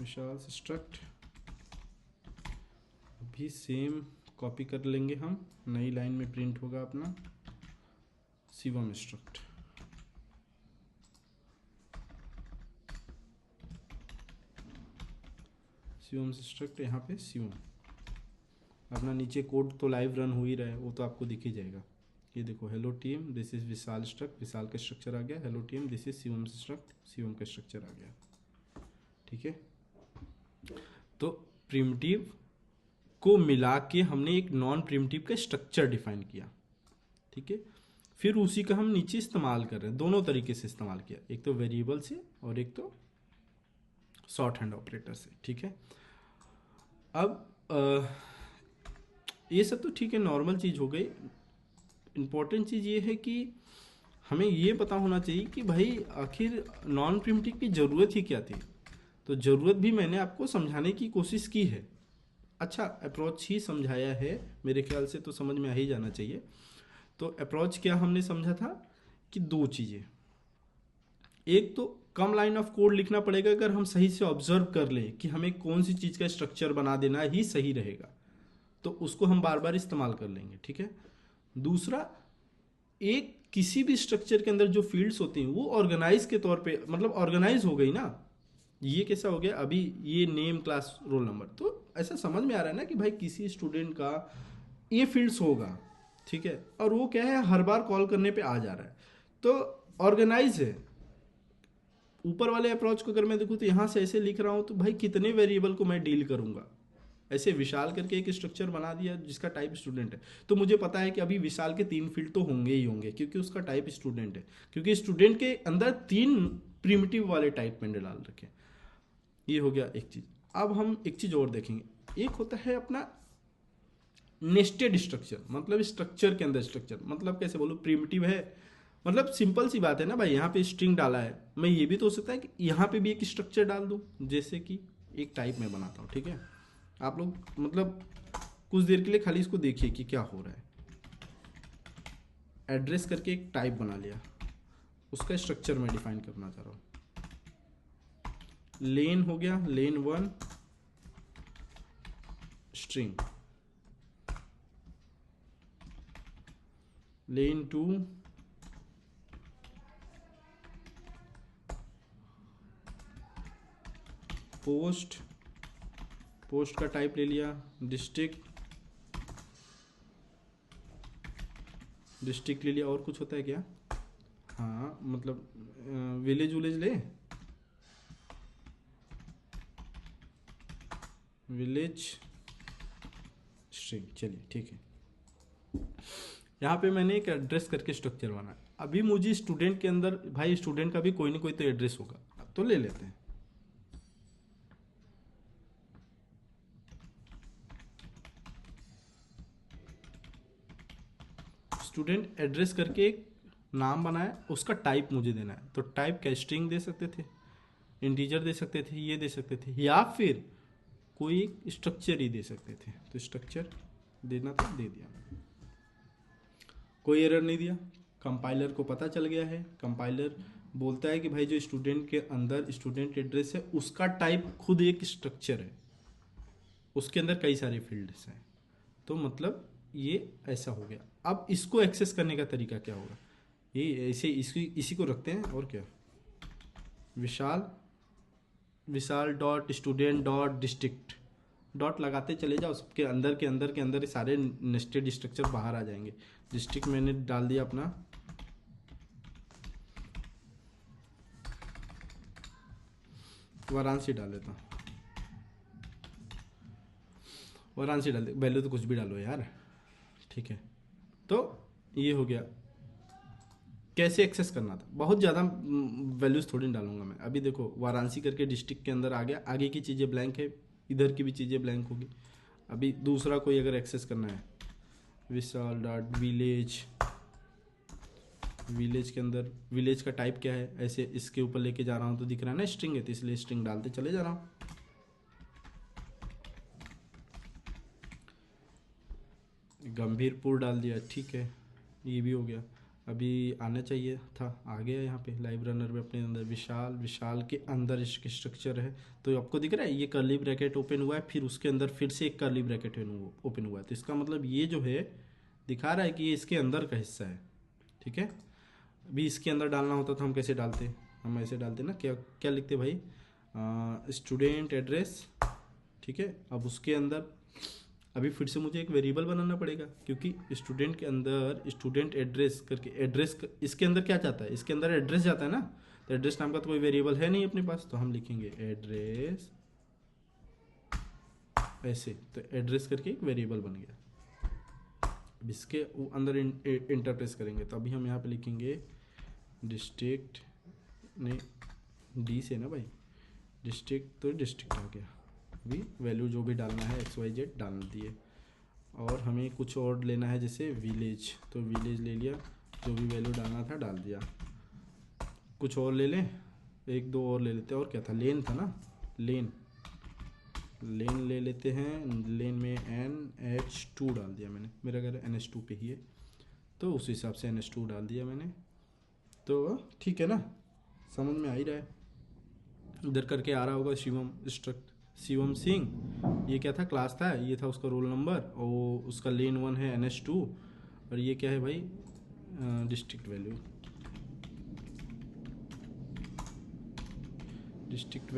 Vishal struct. अभी सेम कॉपी कर लेंगे हम, नई लाइन में प्रिंट होगा अपना शिवम स्ट्रक्ट। शिवम स्ट्रक्ट, यहाँ पे शिवम, अपना नीचे कोड तो लाइव रन हो ही रहा है, वो तो आपको दिख ही जाएगा। ये देखो, hello team this is Vishal struct, Vishal का स्ट्रक्चर आ गया, hello team this is Shivam struct, Shivam का स्ट्रक्चर आ गया, ठीक है। तो प्रिमिटिव को मिला के हमने एक नॉन प्रिमिटिव का स्ट्रक्चर डिफाइन किया, ठीक है। फिर उसी का हम नीचे इस्तेमाल कर रहे हैं, दोनों तरीके से इस्तेमाल किया, एक तो वेरिएबल से और एक तो शॉर्ट हैंड ऑपरेटर से, ठीक है। अब ये सब तो ठीक है, नॉर्मल चीज़ हो गई। इम्पोर्टेंट चीज़ ये है कि हमें ये पता होना चाहिए कि भाई आखिर नॉन प्रिमिटिव की ज़रूरत ही क्या थी। तो ज़रूरत भी मैंने आपको समझाने की कोशिश की है, अच्छा अप्रोच ही समझाया है, मेरे ख्याल से तो समझ में आ ही जाना चाहिए। तो अप्रोच क्या हमने समझा था कि 2 चीज़ें, एक तो कम लाइन ऑफ कोड लिखना पड़ेगा अगर हम सही से ऑब्जर्व कर लें कि हमें कौन सी चीज़ का स्ट्रक्चर बना देना ही सही रहेगा, तो उसको हम बार बार इस्तेमाल कर लेंगे, ठीक है। दूसरा, एक किसी भी स्ट्रक्चर के अंदर जो फील्ड्स होती हैं वो ऑर्गेनाइज के तौर पे, मतलब ऑर्गेनाइज हो गई ना। ये कैसा हो गया, अभी ये नेम क्लास रोल नंबर, तो ऐसा समझ में आ रहा है ना कि भाई किसी स्टूडेंट का ये फील्ड्स होगा, ठीक है, और वो क्या है हर बार कॉल करने पे आ जा रहा है, तो ऑर्गेनाइज है। ऊपर वाले अप्रोच को अगर मैं देखूँ तो यहाँ से ऐसे लिख रहा हूँ, तो भाई कितने वेरिएबल को मैं डील करूँगा। ऐसे विशाल करके एक स्ट्रक्चर बना दिया जिसका टाइप स्टूडेंट है, तो मुझे पता है कि अभी विशाल के 3 फील्ड तो होंगे ही होंगे, क्योंकि उसका टाइप स्टूडेंट है, क्योंकि स्टूडेंट के अंदर 3 प्रिमिटिव वाले टाइप मैंने डाल रखे। ये हो गया एक चीज़। अब हम एक चीज़ और देखेंगे, एक होता है अपना नेस्टेड स्ट्रक्चर, मतलब स्ट्रक्चर के अंदर स्ट्रक्चर, मतलब कैसे बोलूँ, प्रिमिटिव है, मतलब सिंपल सी बात है ना भाई, यहाँ पे स्ट्रिंग डाला है, मैं ये भी तो हो सकता है कि यहाँ पे भी एक स्ट्रक्चर डाल दूँ, जैसे कि एक टाइप में बनाता हूँ, ठीक है। आप लोग मतलब कुछ देर के लिए खाली इसको देखिए कि क्या हो रहा है। एड्रेस करके एक टाइप बना लिया, उसका स्ट्रक्चर मैं डिफाइन करना चाह रहा हूँ। लेन हो गया, लेन 1 स्ट्रिंग, लेन 2 पोस्ट, पोस्ट का टाइप ले लिया, डिस्ट्रिक्ट ले लिया, और कुछ होता है क्या, हाँ मतलब विलेज विलेज ले, विलेज स्ट्रिंग, चलिए ठीक है। यहाँ पे मैंने एक एड्रेस करके स्ट्रक्चर बनाया। अभी मुझे स्टूडेंट के अंदर, भाई स्टूडेंट का भी कोई ना कोई तो एड्रेस होगा, तो ले लेते हैं। स्टूडेंट एड्रेस करके एक नाम बनाया, उसका टाइप मुझे देना है, तो टाइप क्या स्ट्रिंग दे सकते थे, इंटीजर दे सकते थे, ये दे सकते थे, या फिर कोई एक स्ट्रक्चर ही दे सकते थे। तो स्ट्रक्चर देना था, दे दिया, कोई एरर नहीं दिया। कंपाइलर को पता चल गया है, कंपाइलर बोलता है कि भाई जो स्टूडेंट के अंदर स्टूडेंट एड्रेस है उसका टाइप खुद एक स्ट्रक्चर है, उसके अंदर कई सारे फील्ड्स हैं। तो मतलब ये ऐसा हो गया। अब इसको एक्सेस करने का तरीका क्या होगा, ये ऐसे इसी को रखते हैं, और क्या, Vishal dot student dot district, dot लगाते चले जाओ, सबके अंदर के अंदर के अंदर सारे नेस्टेड स्ट्रक्चर बाहर आ जाएंगे। डिस्ट्रिक्ट मैंने डाल दिया अपना, वाराणसी डाल देता हूँ, वाराणसी डाल दे, वैल्यू तो कुछ भी डालो यार, ठीक है। तो ये हो गया। कैसे एक्सेस करना था, बहुत ज़्यादा वैल्यूज थोड़ी डालूंगा मैं। अभी देखो वाराणसी करके डिस्ट्रिक्ट के अंदर आ गया, आगे की चीज़ें ब्लैंक है, इधर की भी चीज़ें ब्लैंक होगी। अभी दूसरा कोई अगर एक्सेस करना है, विशाल डॉट विलेज, विलेज के अंदर विलेज का टाइप क्या है, ऐसे इसके ऊपर लेके जा रहा हूँ तो दिख रहा है ना स्ट्रिंग है, तो इसलिए स्ट्रिंग डालते चले जा रहा हूँ। गंभीरपुर डाल दिया, ठीक है, ये भी हो गया। अभी आना चाहिए था, आ गया यहाँ पे लाइव रनर में अपने अंदर, विशाल के अंदर इसके स्ट्रक्चर है। तो आपको दिख रहा है ये कर्ली ब्रैकेट ओपन हुआ है, फिर उसके अंदर फिर से एक कर्ली ब्रैकेट ओपन हुआ है, तो इसका मतलब ये जो है दिखा रहा है कि ये इसके अंदर का हिस्सा है, ठीक है। अभी इसके अंदर डालना होता तो हम कैसे डालते, हम ऐसे डालते ना, क्या क्या लिखते भाई, स्टूडेंट एड्रेस, ठीक है। अब उसके अंदर अभी फिर से मुझे एक वेरिएबल बनाना पड़ेगा, क्योंकि स्टूडेंट के अंदर स्टूडेंट एड्रेस करके इसके अंदर क्या जाता है, इसके अंदर एड्रेस जाता है ना, तो एड्रेस नाम का तो कोई वेरिएबल है नहीं अपने पास, तो हम लिखेंगे एड्रेस ऐसे, तो एड्रेस करके एक वेरिएबल बन गया। अब इसके अंदर इंटरप्रेस करेंगे, तो अभी हम यहाँ पे लिखेंगे डिस्ट्रिक्ट, नहीं डी से ना भाई, डिस्ट्रिक्ट, तो डिस्ट्रिक्ट आ गया। अभी वैल्यू जो भी डालना है XYZ डाल दिए, और हमें कुछ और लेना है जैसे विलेज, तो विलेज ले लिया, जो भी वैल्यू डालना था डाल दिया। कुछ और ले लें, एक दो और ले लेते हैं, और क्या था, लेन था ना, लेन ले लेते हैं। लेन में NH2 डाल दिया मैंने, मेरा घर NH2 पे ही है, तो उस हिसाब से NH2 डाल दिया मैंने। तो ठीक है ना, समझ में आ ही रहा है। इधर करके आ रहा होगा शिवम सिंह, ये क्या था, क्लास था, ये था उसका रोल नंबर, और उसका लेन 1 है NH2, और ये क्या है भाई, डिस्ट्रिक्ट वैल्यू, डिस्ट्रिक्ट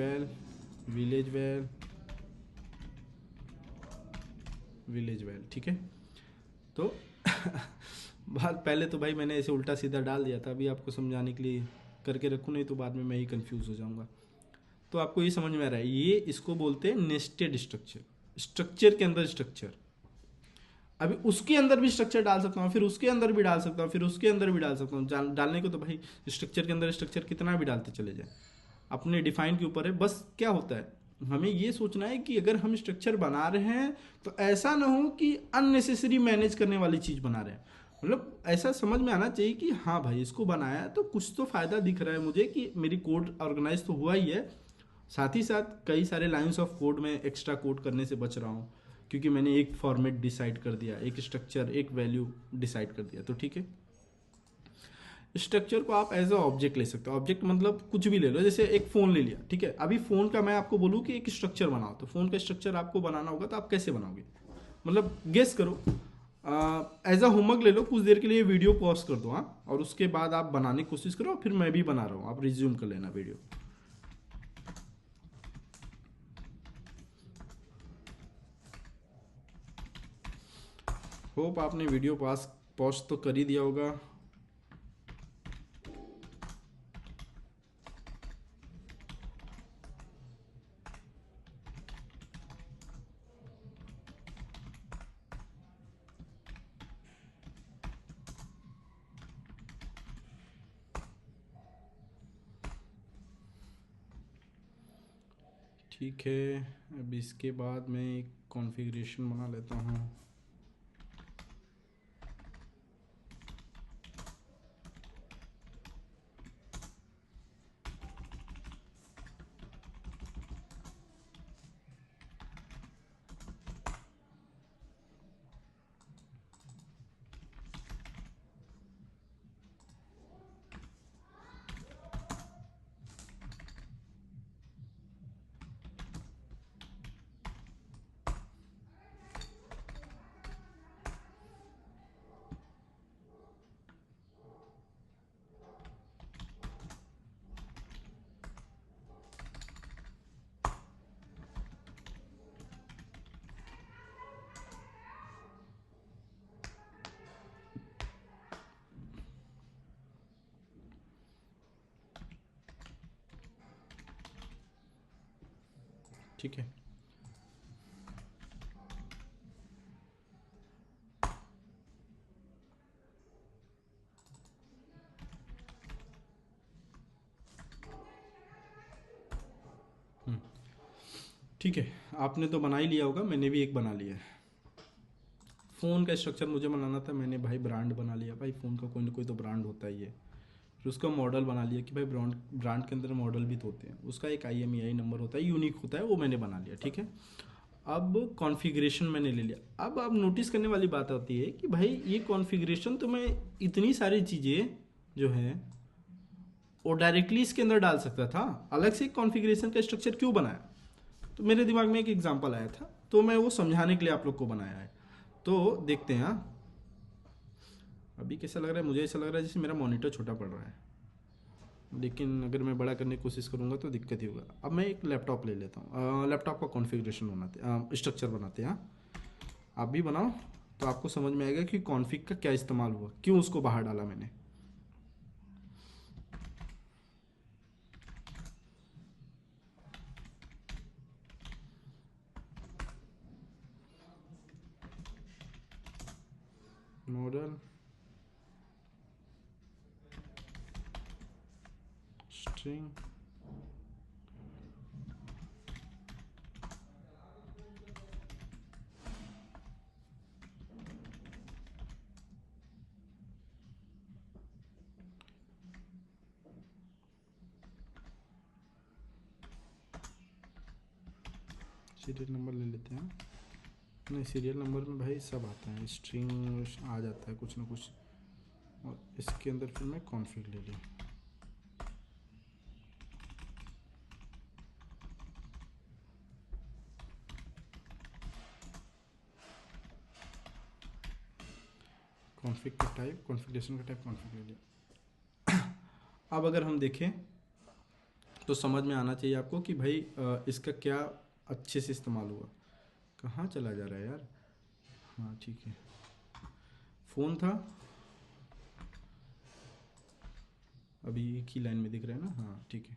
विलेज वैल, ठीक है। तो बात पहले तो भाई मैंने ऐसे उल्टा सीधा डाल दिया था, अभी आपको समझाने के लिए करके रखूँ, नहीं तो बाद में मैं ही कंफ्यूज हो जाऊंगा। तो आपको ये समझ में आ रहा है, ये इसको बोलते हैं नेस्टेड स्ट्रक्चर, स्ट्रक्चर के अंदर स्ट्रक्चर। अभी उसके अंदर भी स्ट्रक्चर डाल सकता हूँ, फिर उसके अंदर भी डाल सकता हूँ, फिर उसके अंदर भी डाल सकता हूँ। डालने को तो भाई स्ट्रक्चर के अंदर स्ट्रक्चर कितना भी डालते चले जाए, अपने डिफाइन के ऊपर है। बस क्या होता है, हमें ये सोचना है कि अगर हम स्ट्रक्चर बना रहे हैं तो ऐसा ना हो कि अननेसेसरी मैनेज करने वाली चीज़ बना रहे हैं। मतलब ऐसा समझ में आना चाहिए कि हाँ भाई इसको बनाया तो कुछ तो फ़ायदा दिख रहा है मुझे, कि मेरी कोड ऑर्गेनाइज तो हुआ ही है, साथ ही साथ कई सारे लाइंस ऑफ कोड में एक्स्ट्रा कोड करने से बच रहा हूँ, क्योंकि मैंने एक फॉर्मेट डिसाइड कर दिया, एक स्ट्रक्चर एक वैल्यू डिसाइड कर दिया, तो ठीक है। स्ट्रक्चर को आप एज अ ऑब्जेक्ट ले सकते हो, ऑब्जेक्ट मतलब कुछ भी ले लो, जैसे एक फ़ोन ले लिया, ठीक है। अभी फ़ोन का मैं आपको बोलूँ कि एक स्ट्रक्चर बनाओ, तो फ़ोन का स्ट्रक्चर आपको बनाना होगा, तो आप कैसे बनाओगे, मतलब गेस करो, एज अ होमवर्क ले लो, कुछ देर के लिए वीडियो पॉज कर दो, हाँ, और उसके बाद आप बनाने की कोशिश करो, फिर मैं भी बना रहा हूँ, आप रिज्यूम कर लेना वीडियो। होप आपने वीडियो पॉज तो कर ही दिया होगा। ठीक है, अब इसके बाद मैं एक कॉन्फ़िगरेशन बना लेता हूँ। ठीक है। ठीक है, आपने तो बना ही लिया होगा, मैंने भी एक बना लिया है। फ़ोन का स्ट्रक्चर मुझे बनाना था, मैंने भाई ब्रांड बना लिया। भाई फ़ोन का कोई ना कोई तो ब्रांड होता ही है। फिर उसका मॉडल बना लिया कि भाई ब्रांड ब्रांड के अंदर मॉडल भी तो होते हैं, उसका एक IMEI नंबर होता है, यूनिक होता है, वो मैंने बना लिया। ठीक है, अब कॉन्फ़िगरेशन मैंने ले लिया। अब नोटिस करने वाली बात होती है कि भाई ये कॉन्फ़िगरेशन तो मैं इतनी सारी चीज़ें जो हैं वो डायरेक्टली इसके अंदर डाल सकता था, अलग से कॉन्फ़िगरेशन का स्ट्रक्चर क्यों बनाया? तो मेरे दिमाग में एक एग्जांपल आया था, तो मैं वो समझाने के लिए आप लोग को बनाया है। तो देखते हैं। हाँ, अभी कैसा लग रहा है? मुझे ऐसा लग रहा है जैसे मेरा मॉनिटर छोटा पड़ रहा है, लेकिन अगर मैं बड़ा करने की कोशिश करूँगा तो दिक्कत ही होगा। अब मैं एक लैपटॉप ले लेता हूँ, लैपटॉप का कॉन्फ़िगरेशन बनाते स्ट्रक्चर बनाते हैं। हाँ, आप भी बनाओ तो आपको समझ में आएगा कि कॉन्फ़िग का क्या इस्तेमाल हुआ, क्यों उसको बाहर डाला मैंने। मॉडल स्ट्रिंग सीरियल नंबर ले लेते हैं। नहीं, सीरियल नंबर में भाई सब आता है, स्ट्रिंग आ जाता है कुछ ना कुछ, और इसके अंदर फिर मैं कॉन्फ़िग ले लिया। कॉन्फ़िग का टाइप, कॉन्फ़िगरेशन का टाइप कॉन्फ़िग ले लिया। अब अगर हम देखें तो समझ में आना चाहिए आपको कि भाई इसका क्या अच्छे से इस्तेमाल हुआ। कहाँ चला जा रहा है यार? हाँ ठीक है, फ़ोन था, अभी एक ही लाइन में दिख रहा है ना? हाँ ठीक है,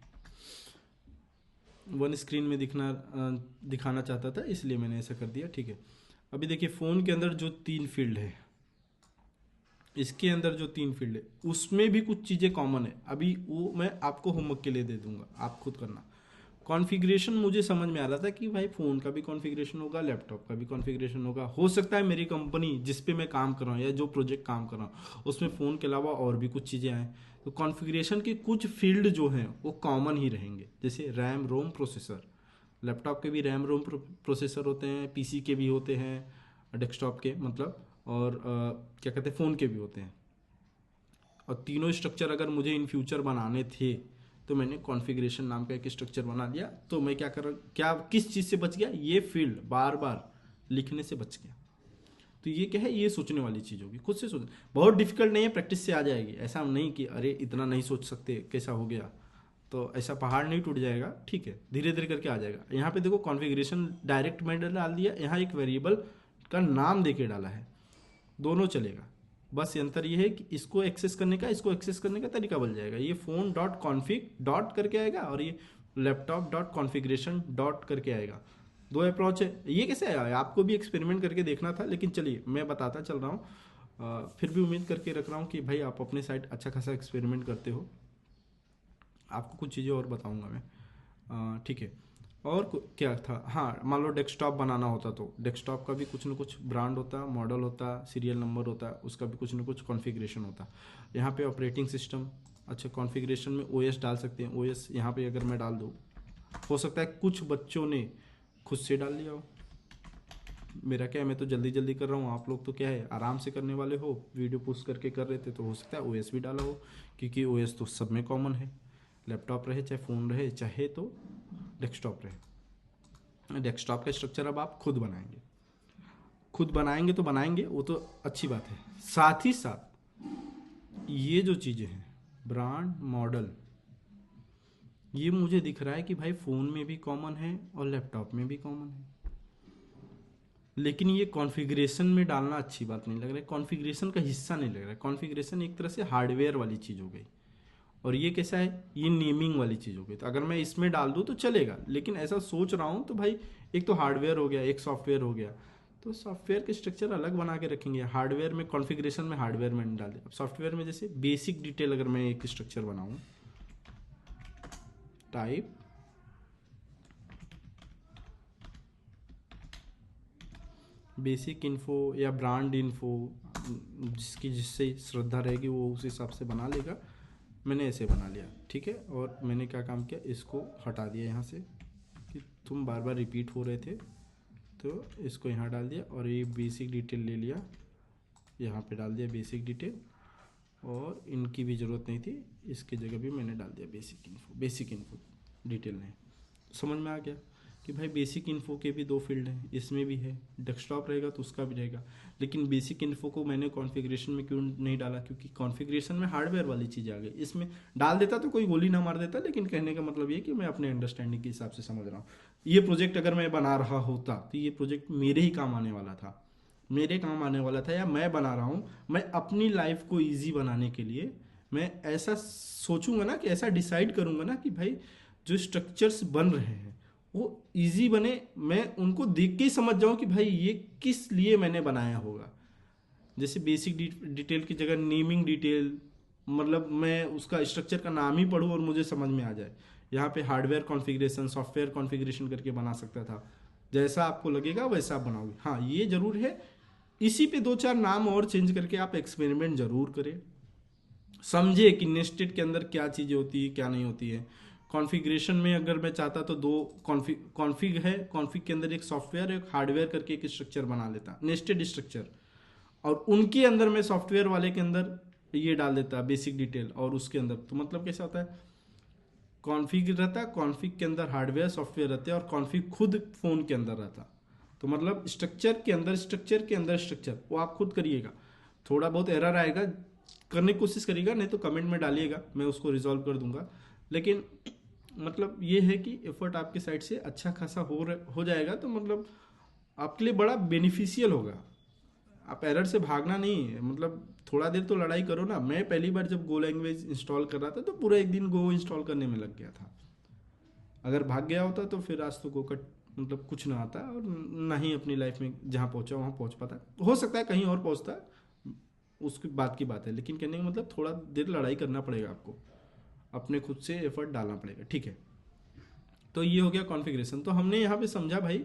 वन स्क्रीन में दिखाना चाहता था, इसलिए मैंने ऐसा कर दिया। ठीक है, अभी देखिए फ़ोन के अंदर जो 3 फील्ड है, इसके अंदर जो 3 फील्ड है उसमें भी कुछ चीज़ें कॉमन है। अभी वो मैं आपको होमवर्क के लिए दे दूंगा, आप खुद करना। कॉन्फ़िगरेशन मुझे समझ में आ रहा था कि भाई फ़ोन का भी कॉन्फ़िगरेशन होगा, लैपटॉप का भी कॉन्फ़िगरेशन होगा। हो सकता है मेरी कंपनी जिस पे मैं काम कर रहा हूँ या जो प्रोजेक्ट काम कर रहा हूँ उसमें फ़ोन के अलावा और भी कुछ चीज़ें आएँ, तो कॉन्फ़िगरेशन के कुछ फील्ड जो हैं वो कॉमन ही रहेंगे। जैसे रैम रोम प्रोसेसर, लैपटॉप के भी रैम रोम प्रोसेसर होते हैं, PC के भी होते हैं, डेस्कटॉप के मतलब, और क्या कहते हैं, फ़ोन के भी होते हैं। और तीनों स्ट्रक्चर अगर मुझे इन फ्यूचर बनाने थे तो मैंने कॉन्फ़िगरेशन नाम का एक स्ट्रक्चर बना लिया। तो मैं क्या किस चीज़ से बच गया? ये फील्ड बार बार लिखने से बच गया। तो ये क्या है? ये सोचने वाली चीज़ होगी, खुद से सोचना। बहुत डिफिकल्ट नहीं है, प्रैक्टिस से आ जाएगी। ऐसा नहीं कि अरे इतना नहीं सोच सकते, कैसा हो गया, तो ऐसा पहाड़ नहीं टूट जाएगा। ठीक है, धीरे धीरे करके आ जाएगा। यहाँ पे देखो कॉन्फ़िगरेशन डायरेक्ट मैंने डाल दिया, यहाँ एक वेरिएबल का नाम देके डाला है, दोनों चलेगा। बस अंतर ये है कि इसको एक्सेस करने का, इसको एक्सेस करने का तरीका बदल जाएगा। ये फ़ोन डॉट कॉन्फ़िग डॉट करके आएगा और ये लैपटॉप डॉट कॉन्फ़िगरेशन डॉट करके आएगा। दो अप्रोच है। ये कैसे आया? आपको भी एक्सपेरिमेंट करके देखना था, लेकिन चलिए मैं बताता चल रहा हूँ। फिर भी उम्मीद करके रख रहा हूँ कि भाई आप अपने साइड अच्छा खासा एक्सपेरिमेंट करते हो। आपको कुछ चीज़ें और बताऊँगा मैं। ठीक है, और क्या था? हाँ, मान लो डेस्कटॉप बनाना होता तो डेस्कटॉप का भी कुछ ना कुछ ब्रांड होता, मॉडल होता, सीरियल नंबर होता, उसका भी कुछ ना कुछ कॉन्फ़िगरेशन होता। यहाँ पे ऑपरेटिंग सिस्टम, अच्छा कॉन्फ़िगरेशन में OS डाल सकते हैं। OS यहाँ पे अगर मैं डाल दूँ, हो सकता है कुछ बच्चों ने खुद से डाल लिया हो। मेरा क्या है, मैं तो जल्दी जल्दी कर रहा हूँ, आप लोग तो क्या है आराम से करने वाले हो, वीडियो पोस्ट करके कर रहे थे, तो हो सकता है OS भी डाला हो, क्योंकि OS तो सब में कॉमन है। लैपटॉप रहे चाहे फ़ोन रहे चाहे तो डेस्कटॉप रहे। डेस्कटॉप का स्ट्रक्चर अब आप खुद बनाएंगे, खुद बनाएंगे तो बनाएंगे, वो तो अच्छी बात है। साथ ही साथ ये जो चीज़ें हैं ब्रांड मॉडल, ये मुझे दिख रहा है कि भाई फ़ोन में भी कॉमन है और लैपटॉप में भी कॉमन है, लेकिन ये कॉन्फ़िगरेशन में डालना अच्छी बात नहीं लग रहा है, कॉन्फ़िगरेशन का हिस्सा नहीं लग रहा है। कॉन्फ़िगरेशन एक तरह से हार्डवेयर वाली चीज़ हो गई और ये कैसा है, ये नेमिंग वाली चीज़ हो गई। तो अगर मैं इसमें डाल दूँ तो चलेगा, लेकिन ऐसा सोच रहा हूँ तो भाई एक तो हार्डवेयर हो गया, एक सॉफ्टवेयर हो गया, तो सॉफ्टवेयर के स्ट्रक्चर अलग बना के रखेंगे। हार्डवेयर में कॉन्फ़िगरेशन में हार्डवेयर में डाल दिया। सॉफ्टवेयर में जैसे बेसिक डिटेल अगर मैं एक स्ट्रक्चर बनाऊँ, टाइप बेसिक इन्फो या ब्रांड इन्फो, जिससे श्रद्धा रहेगी वो उस हिसाब से बना लेगा। मैंने ऐसे बना लिया, ठीक है। और मैंने क्या काम किया, इसको हटा दिया यहाँ से कि तुम बार बार रिपीट हो रहे थे, तो इसको यहाँ डाल दिया। और ये बेसिक डिटेल ले लिया, यहाँ पे डाल दिया बेसिक डिटेल, और इनकी भी ज़रूरत नहीं थी, इसकी जगह भी मैंने डाल दिया बेसिक इन्फो डिटेल नहीं। समझ में आ गया कि भाई बेसिक इन्फो के भी दो फील्ड हैं, इसमें भी है, डेस्कटॉप रहेगा तो उसका भी रहेगा। लेकिन बेसिक इन्फो को मैंने कॉन्फ़िगरेशन में क्यों नहीं डाला, क्योंकि कॉन्फ़िगरेशन में हार्डवेयर वाली चीज़ आ गई। इसमें डाल देता तो कोई गोली ना मार देता, लेकिन कहने का मतलब ये कि मैं अपने अंडरस्टैंडिंग के हिसाब से समझ रहा हूँ। ये प्रोजेक्ट अगर मैं बना रहा होता तो ये प्रोजेक्ट मेरे ही काम आने वाला था, या मैं बना रहा हूँ, मैं अपनी लाइफ को ईजी बनाने के लिए मैं ऐसा सोचूंगा ना, कि ऐसा डिसाइड करूंगा ना कि भाई जो स्ट्रक्चर्स बन रहे हैं वो इजी बने, मैं उनको देख के ही समझ जाऊं कि भाई ये किस लिए मैंने बनाया होगा। जैसे बेसिक डिटेल की जगह नेमिंग डिटेल, मतलब मैं उसका स्ट्रक्चर का नाम ही पढूं और मुझे समझ में आ जाए। यहाँ पे हार्डवेयर कॉन्फ़िगरेशन, सॉफ्टवेयर कॉन्फ़िगरेशन करके बना सकता था। जैसा आपको लगेगा वैसा आप बनाओगे। हाँ, ये जरूर है, इसी पे 2-4 नाम और चेंज करके आप एक्सपेरिमेंट जरूर करें, समझे कि नेस्टेड के अंदर क्या चीज़ें होती है क्या नहीं होती है। कॉन्फ़िगरेशन में अगर मैं चाहता तो दो कॉन्फ़िग है, कॉन्फ़िग के अंदर एक सॉफ्टवेयर एक हार्डवेयर करके एक स्ट्रक्चर बना लेता, नेस्टेड स्ट्रक्चर, और उनके अंदर मैं सॉफ्टवेयर वाले के अंदर ये डाल देता बेसिक डिटेल, और उसके अंदर तो मतलब कैसा होता है, कॉन्फ़िग रहता, कॉन्फ़िग के अंदर हार्डवेयर सॉफ्टवेयर रहते हैं, और कॉन्फ़िग खुद फ़ोन के अंदर रहता। तो मतलब स्ट्रक्चर के अंदर स्ट्रक्चर वो आप खुद करिएगा। थोड़ा बहुत एरर आएगा, करने की कोशिश करिएगा, नहीं तो कमेंट में डालिएगा, मैं उसको रिजॉल्व कर दूंगा। लेकिन मतलब ये है कि एफर्ट आपके साइड से अच्छा खासा हो जाएगा, तो मतलब आपके लिए बड़ा बेनिफिशियल होगा। आप एरर से भागना नहीं है, मतलब थोड़ा देर तो लड़ाई करो ना। मैं पहली बार जब गो लैंग्वेज इंस्टॉल कर रहा था तो पूरा एक दिन गो इंस्टॉल करने में लग गया था। अगर भाग गया होता तो फिर आज तो गो का मतलब कुछ ना आता, और ना ही अपनी लाइफ में जहाँ पहुँचा वहाँ पहुँच पाता। हो सकता है कहीं और पहुँचता, उसकी बात की बात है, लेकिन कहने का मतलब थोड़ा देर लड़ाई करना पड़ेगा आपको, अपने खुद से एफर्ट डालना पड़ेगा, ठीक है। तो ये हो गया कॉन्फ़िगरेशन। तो हमने यहाँ पे समझा भाई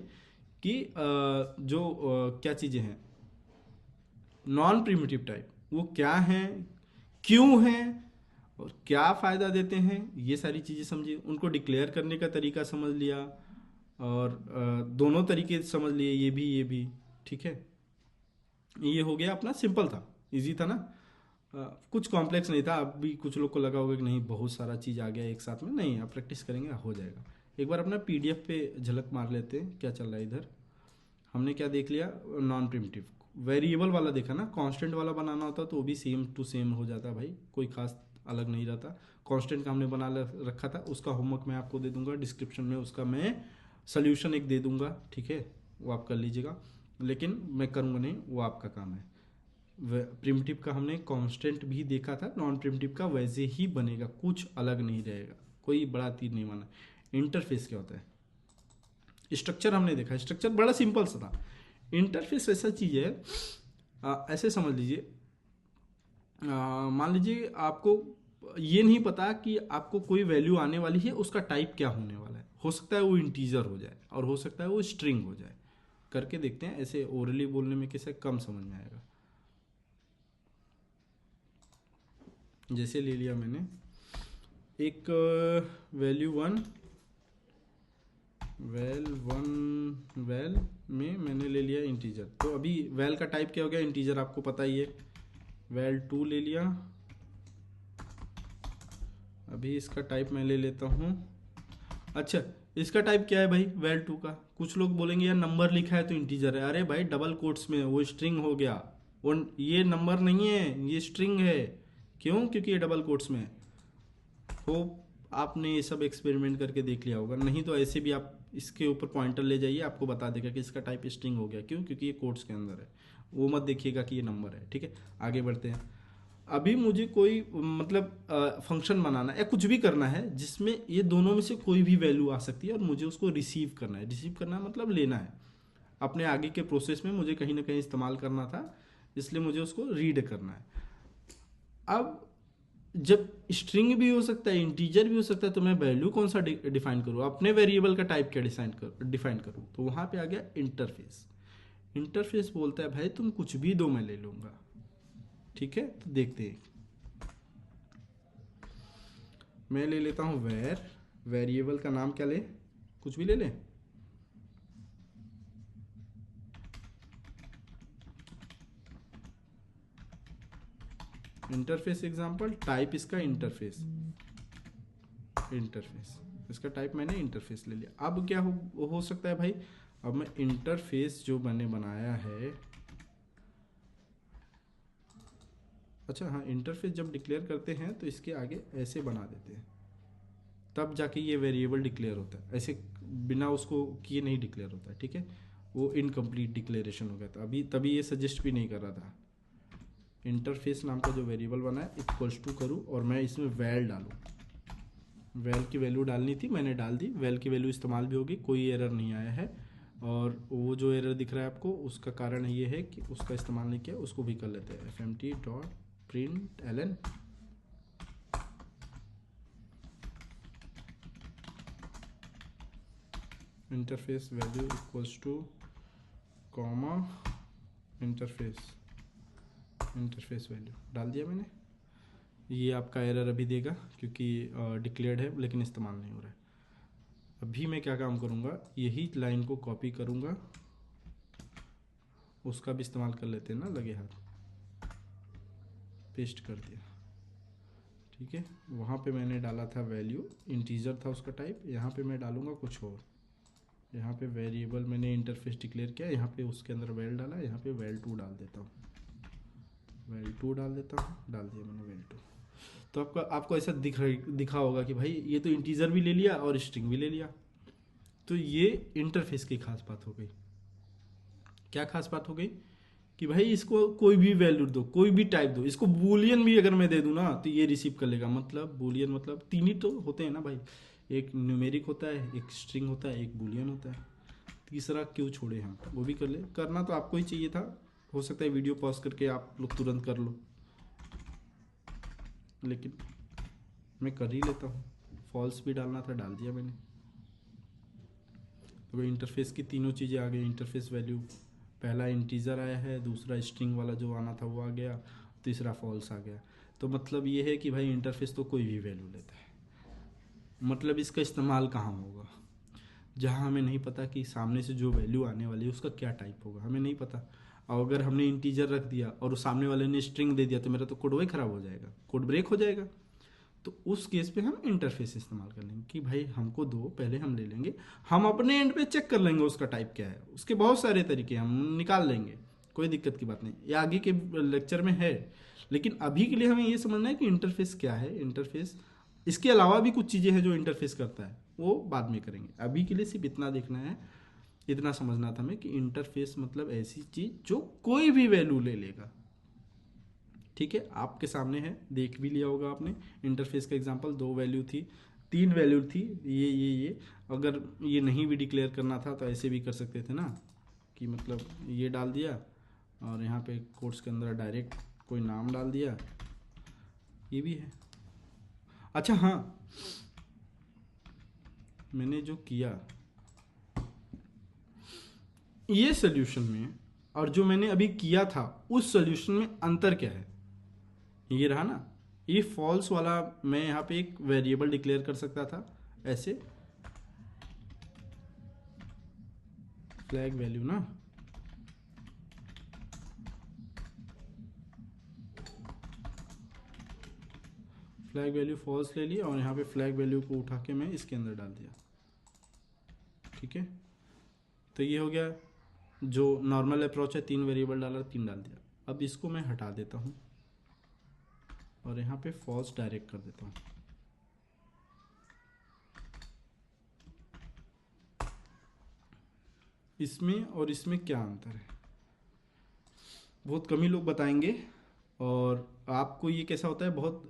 कि क्या चीज़ें हैं नॉन प्रिमिटिव टाइप, वो क्या हैं, क्यों हैं, और क्या फ़ायदा देते हैं, ये सारी चीज़ें समझी। उनको डिक्लेयर करने का तरीका समझ लिया, और दोनों तरीके समझ लिए, ये भी, ठीक है। ये हो गया अपना, सिंपल था, इजी था ना। कुछ कॉम्प्लेक्स नहीं था। अब भी कुछ लोग को लगा होगा कि नहीं बहुत सारा चीज़ आ गया एक साथ में, नहीं, आप प्रैक्टिस करेंगे हो जाएगा। एक बार अपना पीडीएफ पे झलक मार लेते हैं क्या चल रहा है इधर। हमने क्या देख लिया, नॉन प्रिमिटिव वेरिएबल वाला देखा ना। कांस्टेंट वाला बनाना होता तो वो भी सेम टू सेम हो जाता भाई, कोई खास अलग नहीं रहता। कांस्टेंट का हमने बना रखा था, उसका होमवर्क मैं आपको दे दूंगा डिस्क्रिप्शन में, उसका मैं सोल्यूशन एक दे दूंगा, ठीक है, वो आप कर लीजिएगा। लेकिन मैं करूँगा नहीं, वो आपका काम है। प्रिमिटिव का हमने कांस्टेंट भी देखा था, नॉन प्रिमिटिव का वैसे ही बनेगा, कुछ अलग नहीं रहेगा, कोई बड़ा तीर नहीं माना। इंटरफेस क्या होता है, स्ट्रक्चर हमने देखा, स्ट्रक्चर बड़ा सिंपल सा था। इंटरफेस ऐसा चीज़ है, ऐसे समझ लीजिए, मान लीजिए आपको ये नहीं पता कि आपको कोई वैल्यू आने वाली है, उसका टाइप क्या होने वाला है। हो सकता है वो इंटीजर हो जाए, और हो सकता है वो स्ट्रिंग हो जाए। करके देखते हैं, ऐसे ओरली बोलने में कैसे कम समझ में आएगा। जैसे ले लिया मैंने एक वैल्यू वैल में मैंने ले लिया इंटीजर। तो अभी वैल का टाइप क्या हो गया, इंटीजर, आपको पता ही है। वैल 2 ले लिया, अभी इसका टाइप मैं ले लेता हूँ। अच्छा, इसका टाइप क्या है भाई वैल 2 का। कुछ लोग बोलेंगे यार नंबर लिखा है तो इंटीजर है। अरे भाई डबल कोट्स में, वो स्ट्रिंग हो गया, वो ये नंबर नहीं है, ये स्ट्रिंग है। क्यों? क्योंकि ये डबल कोट्स में है। होप आपने ये सब एक्सपेरिमेंट करके देख लिया होगा, नहीं तो ऐसे भी आप इसके ऊपर पॉइंटर ले जाइए, आपको बता देगा कि इसका टाइप स्ट्रिंग हो गया। क्यों? क्योंकि ये कोट्स के अंदर है। वो मत देखिएगा कि ये नंबर है, ठीक है। आगे बढ़ते हैं। अभी मुझे कोई मतलब फंक्शन बनाना है या कुछ भी करना है जिसमें ये दोनों में से कोई भी वैल्यू आ सकती है और मुझे उसको रिसीव करना है। रिसीव करना मतलब लेना है, अपने आगे के प्रोसेस में मुझे कहीं ना कहीं इस्तेमाल करना था, इसलिए मुझे उसको रीड करना है। अब जब स्ट्रिंग भी हो सकता है, इंटीजर भी हो सकता है, तो मैं वैल्यू कौन सा डिफाइन करूँ, अपने वेरिएबल का टाइप क्या डिफाइन करूँ, तो वहाँ पे आ गया इंटरफेस। इंटरफेस बोलता है भाई तुम कुछ भी दो मैं ले लूँगा। ठीक है, तो देखते हैं। मैं ले लेता हूँ वेरिएबल का नाम क्या ले, कुछ भी ले लें। इंटरफेस एग्जांपल, टाइप इसका इंटरफेस इसका टाइप मैंने इंटरफेस ले लिया। अब क्या हो सकता है भाई, अब मैं इंटरफेस जो मैंने बनाया है, अच्छा हाँ, इंटरफेस जब डिक्लेयर करते हैं तो इसके आगे ऐसे बना देते हैं, तब जाके ये वेरिएबल डिक्लेयर होता है। ऐसे बिना उसको किए नहीं डिक्लेयर होता है। ठीक है, वो इनकम्प्लीट डिक्लेरेशन हो गया था अभी, तभी ये सजेस्ट भी नहीं कर रहा था। इंटरफेस नाम का जो वेरिएबल बना है इक्वल्स टू करूँ और मैं इसमें वैल डालूँ। वैल की वैल्यू डालनी थी, मैंने डाल दी। वैल की वैल्यू इस्तेमाल भी होगी, कोई एरर नहीं आया है। और वो जो एरर दिख रहा है आपको, उसका कारण ये है कि उसका इस्तेमाल नहीं किया, उसको भी कर लेते हैं। fmt.println interface value equals two comma interface value डाल दिया मैंने। ये आपका एरर अभी देगा क्योंकि डिक्लेयर्ड है लेकिन इस्तेमाल नहीं हो रहा है। अभी मैं क्या काम करूँगा, यही लाइन को कॉपी करूँगा, उसका भी इस्तेमाल कर लेते हैं ना लगे हाथ, पेस्ट कर दिया। ठीक है, वहाँ पे मैंने डाला था वैल्यू, इंटीजर था उसका टाइप। यहाँ पे मैं डालूँगा कुछ और। यहाँ पे वेरिएबल मैंने इंटरफेस डिक्लेयर किया, यहाँ पे उसके अंदर वैल डाला, यहाँ पे वैल2 डाल देता हूँ, वैल2 डाल देता हूँ, डाल दिया मैंने वैल2। तो आपको ऐसा दिखा होगा कि भाई ये तो इंटीजर भी ले लिया और स्ट्रिंग भी ले लिया। तो ये इंटरफेस की खास बात हो गई। क्या खास बात हो गई कि भाई इसको कोई भी वैल्यू दो, कोई भी टाइप दो, इसको बूलियन भी अगर मैं दे दूँ ना तो ये रिसीव कर लेगा। मतलब बूलियन मतलब तीन ही तो होते हैं ना भाई, एक न्यूमेरिक होता है, एक स्ट्रिंग होता है, एक बूलियन होता है। तीसरा क्यों छोड़े हम, वो भी कर ले। करना तो आपको ही चाहिए था, हो सकता है वीडियो पॉज करके आप लोग तुरंत कर लो, लेकिन मैं कर ही लेता हूँ। फॉल्स भी डालना था, डाल दिया मैंने। तो इंटरफेस की तीनों चीज़ें आ गई। इंटरफेस वैल्यू पहला इंटीजर आया है, दूसरा स्ट्रिंग वाला जो आना था वो आ गया, तीसरा फॉल्स आ गया। तो मतलब ये है कि भाई इंटरफेस तो कोई भी वैल्यू लेता है। मतलब इसका इस्तेमाल कहाँ होगा, जहाँ हमें नहीं पता कि सामने से जो वैल्यू आने वाली है उसका क्या टाइप होगा, हमें नहीं पता। और अगर हमने इंटीजर रख दिया और उस सामने वाले ने स्ट्रिंग दे दिया तो मेरा तो कोड वही ख़राब हो जाएगा, कोड ब्रेक हो जाएगा। तो उस केस पे हम इंटरफेस इस्तेमाल कर लेंगे कि भाई हमको दो, पहले हम ले लेंगे, हम अपने एंड पे चेक कर लेंगे उसका टाइप क्या है। उसके बहुत सारे तरीके हम निकाल लेंगे, कोई दिक्कत की बात नहीं, ये आगे के लेक्चर में है। लेकिन अभी के लिए हमें ये समझना है कि इंटरफेस क्या है। इंटरफेस, इसके अलावा भी कुछ चीज़ें हैं जो इंटरफेस करता है, वो बाद में करेंगे। अभी के लिए सिर्फ इतना देखना है, इतना समझना था हमें कि इंटरफेस मतलब ऐसी चीज़ जो कोई भी वैल्यू ले लेगा। ठीक है, आपके सामने है, देख भी लिया होगा आपने। इंटरफेस का एग्जांपल, दो वैल्यू थी, तीन वैल्यू थी, ये अगर ये नहीं भी डिक्लेयर करना था तो ऐसे भी कर सकते थे ना, कि मतलब ये डाल दिया और यहाँ पे कोर्स के अंदर डायरेक्ट कोई नाम डाल दिया, ये भी है। अच्छा हाँ, मैंने जो किया ये सोल्यूशन में और जो मैंने अभी किया था उस सोल्यूशन में अंतर क्या है, ये रहा ना। ये फॉल्स वाला मैं यहाँ पे एक वेरिएबल डिक्लेयर कर सकता था ऐसे, फ्लैग वैल्यू ना, फ्लैग वैल्यू फॉल्स ले लिया और यहाँ पे फ्लैग वैल्यू को उठा के मैं इसके अंदर डाल दिया। ठीक है, तो ये हो गया जो नॉर्मल अप्रोच है, तीन वेरिएबल डाला, तीन डाल दिया। अब इसको मैं हटा देता हूँ और यहाँ पे फॉल्स डायरेक्ट कर देता हूँ। इसमें और इसमें क्या अंतर है, बहुत कम ही लोग बताएंगे और आपको ये कैसा होता है, बहुत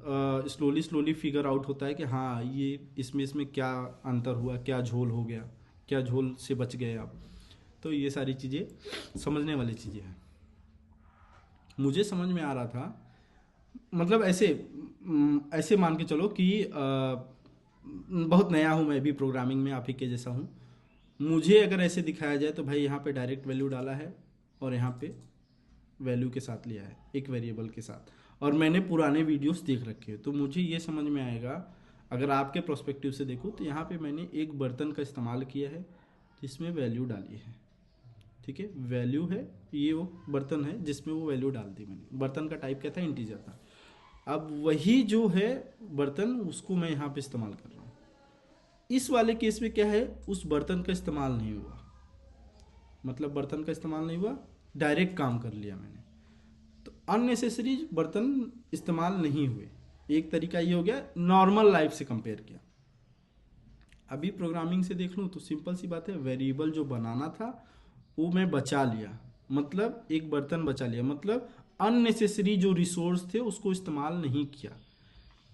स्लोली स्लोली फिगर आउट होता है कि हाँ ये इसमें क्या अंतर हुआ, क्या झोल हो गया, क्या झोल से बच गए आप। तो ये सारी चीज़ें समझने वाली चीज़ें हैं। मुझे समझ में आ रहा था, मतलब ऐसे मान के चलो कि बहुत नया हूँ मैं भी प्रोग्रामिंग में, आप ही के जैसा हूँ। मुझे अगर ऐसे दिखाया जाए तो भाई यहाँ पे डायरेक्ट वैल्यू डाला है और यहाँ पे वैल्यू के साथ लिया है, एक वेरिएबल के साथ, और मैंने पुराने वीडियोस देख रखे हैं, तो मुझे ये समझ में आएगा। अगर आपके प्रोस्पेक्टिव से देखो तो यहाँ पे मैंने एक बर्तन का इस्तेमाल किया है जिसमें वैल्यू डाली है, ठीक है, वैल्यू है, ये वो बर्तन है जिसमें वो वैल्यू डाल दी मैंने। बर्तन का टाइप क्या था, इंटीजर था। अब वही जो है बर्तन, उसको मैं यहाँ पे इस्तेमाल कर रहा हूँ। इस वाले केस में क्या है, उस बर्तन का इस्तेमाल नहीं हुआ, मतलब बर्तन का इस्तेमाल नहीं हुआ, डायरेक्ट काम कर लिया मैंने। तो अननेसेसरी बर्तन इस्तेमाल नहीं हुए। एक तरीका ये हो गया, नॉर्मल लाइफ से कंपेयर किया। अभी प्रोग्रामिंग से देख लूँ तो सिंपल सी बात है, वेरिएबल जो बनाना था वो मैं बचा लिया, मतलब एक बर्तन बचा लिया, मतलब अननेसेसरी जो रिसोर्स थे उसको इस्तेमाल नहीं किया।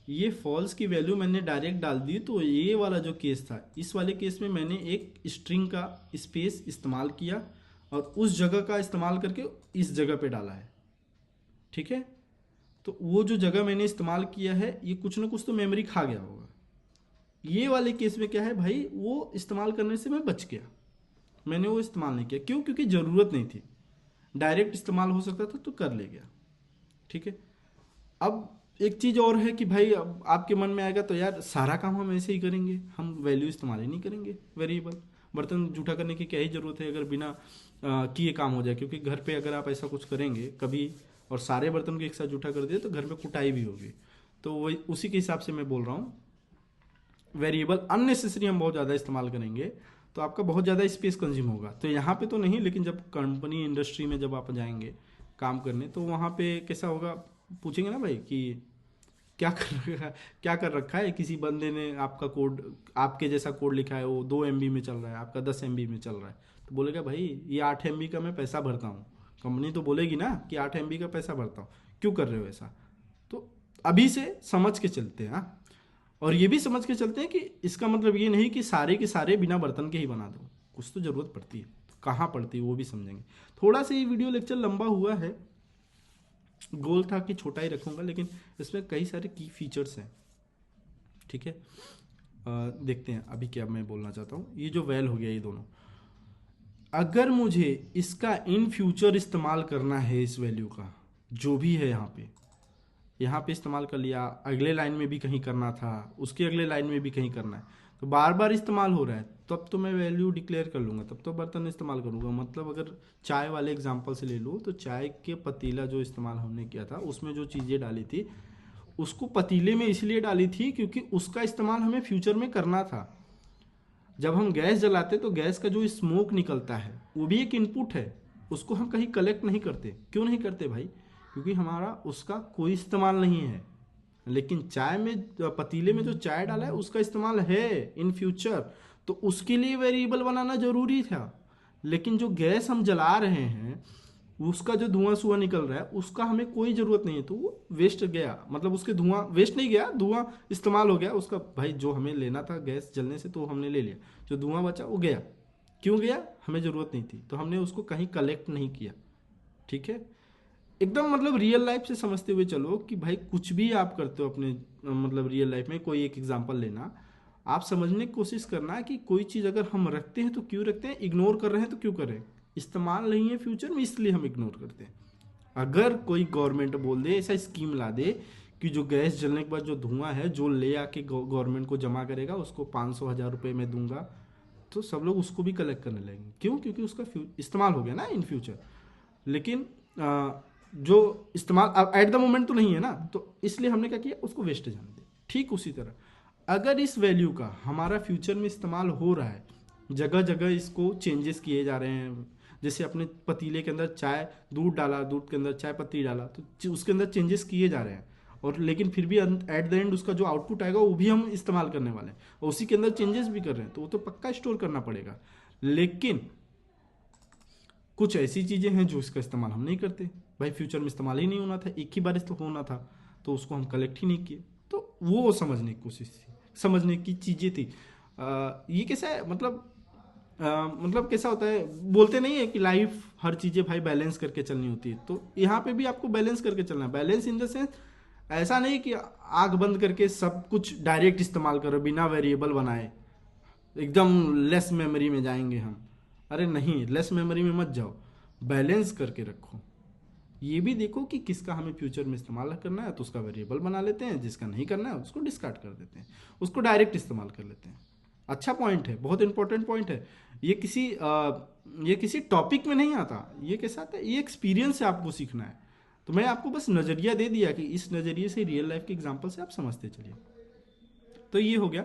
ये फॉल्स की वैल्यू मैंने डायरेक्ट डाल दी। तो ये वाला जो केस था, इस वाले केस में मैंने एक स्ट्रिंग का स्पेस इस्तेमाल किया और उस जगह का इस्तेमाल करके इस जगह पे डाला है, ठीक है। तो वो जो जगह मैंने इस्तेमाल किया है, ये कुछ ना कुछ तो मेमोरी खा गया होगा। ये वाले केस में क्या है भाई, वो इस्तेमाल करने से मैं बच गया, मैंने वो इस्तेमाल नहीं किया। क्यों? क्योंकि ज़रूरत नहीं थी, डायरेक्ट इस्तेमाल हो सकता था तो कर ले गया, ठीक है। अब एक चीज़ और है कि भाई अब आपके मन में आएगा तो यार सारा काम हम ऐसे ही करेंगे, हम वैल्यू इस्तेमाल ही नहीं करेंगे वेरिएबल। बर्तन जूठा करने की क्या ही ज़रूरत है अगर बिना किए काम हो जाए। क्योंकि घर पे अगर आप ऐसा कुछ करेंगे कभी और सारे बर्तन को एक साथ जूठा कर दिए तो घर में कुटाई भी होगी। तो वही उसी के हिसाब से मैं बोल रहा हूँ, वेरिएबल अननेसेसरी हम बहुत ज़्यादा इस्तेमाल करेंगे तो आपका बहुत ज़्यादा स्पेस कंज्यूम होगा। तो यहाँ पे तो नहीं, लेकिन जब कंपनी इंडस्ट्री में जब आप जाएंगे काम करने तो वहाँ पे कैसा होगा, पूछेंगे ना भाई कि क्या कर रखा है किसी बंदे ने, आपका कोड, आपके जैसा कोड लिखा है, वो 2 MB में चल रहा है, आपका 10 MB में चल रहा है। तो बोलेगा भाई ये 8 MB का मैं पैसा भरता हूँ। कंपनी तो बोलेगी ना कि 8 MB का पैसा भरता हूँ, क्यों कर रहे हो ऐसा। तो अभी से समझ के चलते हैं, हाँ। और ये भी समझ के चलते हैं कि इसका मतलब ये नहीं कि सारे के सारे बिना बर्तन के ही बना दो, कुछ तो ज़रूरत पड़ती है, कहाँ पड़ती है वो भी समझेंगे। थोड़ा सा ये वीडियो लेक्चर लंबा हुआ है, गोल था कि छोटा ही रखूंगा, लेकिन इसमें कई सारे की फीचर्स हैं, ठीक है। देखते हैं अभी क्या मैं बोलना चाहता हूँ। ये जो वैल हो गया ये दोनों, अगर मुझे इसका इन फ्यूचर इस्तेमाल करना है, इस वैल्यू का जो भी है यहाँ पे इस्तेमाल कर लिया, अगले लाइन में भी कहीं करना था, उसके अगले लाइन में भी कहीं करना है, तो बार बार इस्तेमाल हो रहा है, तब तो मैं वैल्यू डिक्लेयर कर लूँगा, तब तो बर्तन इस्तेमाल करूँगा। मतलब अगर चाय वाले एग्जांपल से ले लूँ तो चाय के पतीला जो इस्तेमाल हमने किया था, उसमें जो चीज़ें डाली थी उसको पतीले में इसलिए डाली थी क्योंकि उसका इस्तेमाल हमें फ्यूचर में करना था। जब हम गैस जलाते तो गैस का जो स्मोक निकलता है वो भी एक इनपुट है, उसको हम कहीं कलेक्ट नहीं करते। क्यों नहीं करते भाई? क्योंकि हमारा उसका कोई इस्तेमाल नहीं है। लेकिन चाय में, पतीले में जो चाय डाला है उसका इस्तेमाल है इन फ्यूचर, तो उसके लिए वेरिएबल बनाना जरूरी था। लेकिन जो गैस हम जला रहे हैं उसका जो धुआं सुआ निकल रहा है उसका हमें कोई ज़रूरत नहीं है, तो वो वेस्ट गया, मतलब उसके धुआं वेस्ट नहीं गया, धुआं इस्तेमाल हो गया उसका। भाई जो हमें लेना था गैस जलने से तो हमने ले लिया, जो धुआं बचा वो गया। क्यों गया? हमें ज़रूरत नहीं थी, तो हमने उसको कहीं कलेक्ट नहीं किया, ठीक है। एकदम मतलब रियल लाइफ से समझते हुए चलो कि भाई कुछ भी आप करते हो अपने मतलब रियल लाइफ में, कोई एक एग्जांपल लेना, आप समझने की कोशिश करना कि कोई चीज़ अगर हम रखते हैं तो क्यों रखते हैं, इग्नोर कर रहे हैं तो क्यों कर रहे हैं। इस्तेमाल नहीं है फ्यूचर में इसलिए हम इग्नोर करते हैं। अगर कोई गवर्नमेंट बोल दे, ऐसा स्कीम ला दे कि जो गैस जलने के बाद जो धुआं है जो ले आके गवर्नमेंट को जमा करेगा उसको 500,000 रुपये में दूंगा, तो सब लोग उसको भी कलेक्ट करने लगेंगे। क्यों? क्योंकि उसका इस्तेमाल हो गया ना इन फ्यूचर। लेकिन जो इस्तेमाल अब एट द मोमेंट तो नहीं है ना, तो इसलिए हमने क्या किया, उसको वेस्ट जाने दिया। ठीक उसी तरह अगर इस वैल्यू का हमारा फ्यूचर में इस्तेमाल हो रहा है, जगह जगह इसको चेंजेस किए जा रहे हैं, जैसे अपने पतीले के अंदर चाय, दूध डाला, दूध के अंदर चाय पत्ती डाला, तो उसके अंदर चेंजेस किए जा रहे हैं, और लेकिन फिर भी एट द एंड उसका जो आउटपुट आएगा वो भी हम इस्तेमाल करने वाले हैं, और उसी के अंदर चेंजेस भी कर रहे हैं, तो वो तो पक्का स्टोर करना पड़ेगा। लेकिन कुछ ऐसी चीज़ें हैं जो इसका इस्तेमाल हम नहीं करते, भाई फ्यूचर में इस्तेमाल ही नहीं होना था, एक ही बार इस्तेमाल होना था, तो उसको हम कलेक्ट ही नहीं किए। तो वो समझने की कोशिश थी, समझने की चीज़ें थी। ये कैसा है, मतलब कैसा होता है, बोलते नहीं है कि लाइफ हर चीज़ें भाई बैलेंस करके चलनी होती है, तो यहाँ पे भी आपको बैलेंस करके चलना है। बैलेंस इन द सेंस ऐसा नहीं कि आग बंद करके सब कुछ डायरेक्ट इस्तेमाल करो बिना वेरिएबल बनाए, एकदम लेस मेमोरी में जाएंगे हम। अरे नहीं, लेस मेमोरी में मत जाओ, बैलेंस करके रखो। ये भी देखो कि किसका हमें फ्यूचर में इस्तेमाल करना है तो उसका वेरिएबल बना लेते हैं, जिसका नहीं करना है उसको डिस्कार्ड कर देते हैं, उसको डायरेक्ट इस्तेमाल कर लेते हैं। अच्छा पॉइंट है, बहुत इंपॉर्टेंट पॉइंट है। ये किसी टॉपिक में नहीं आता, ये कैसा आता है, ये एक्सपीरियंस से आपको सीखना है। तो मैं आपको बस नज़रिया दे दिया कि इस नज़रिए से, रियल लाइफ के एग्जाम्पल से आप समझते चलिए। तो ये हो गया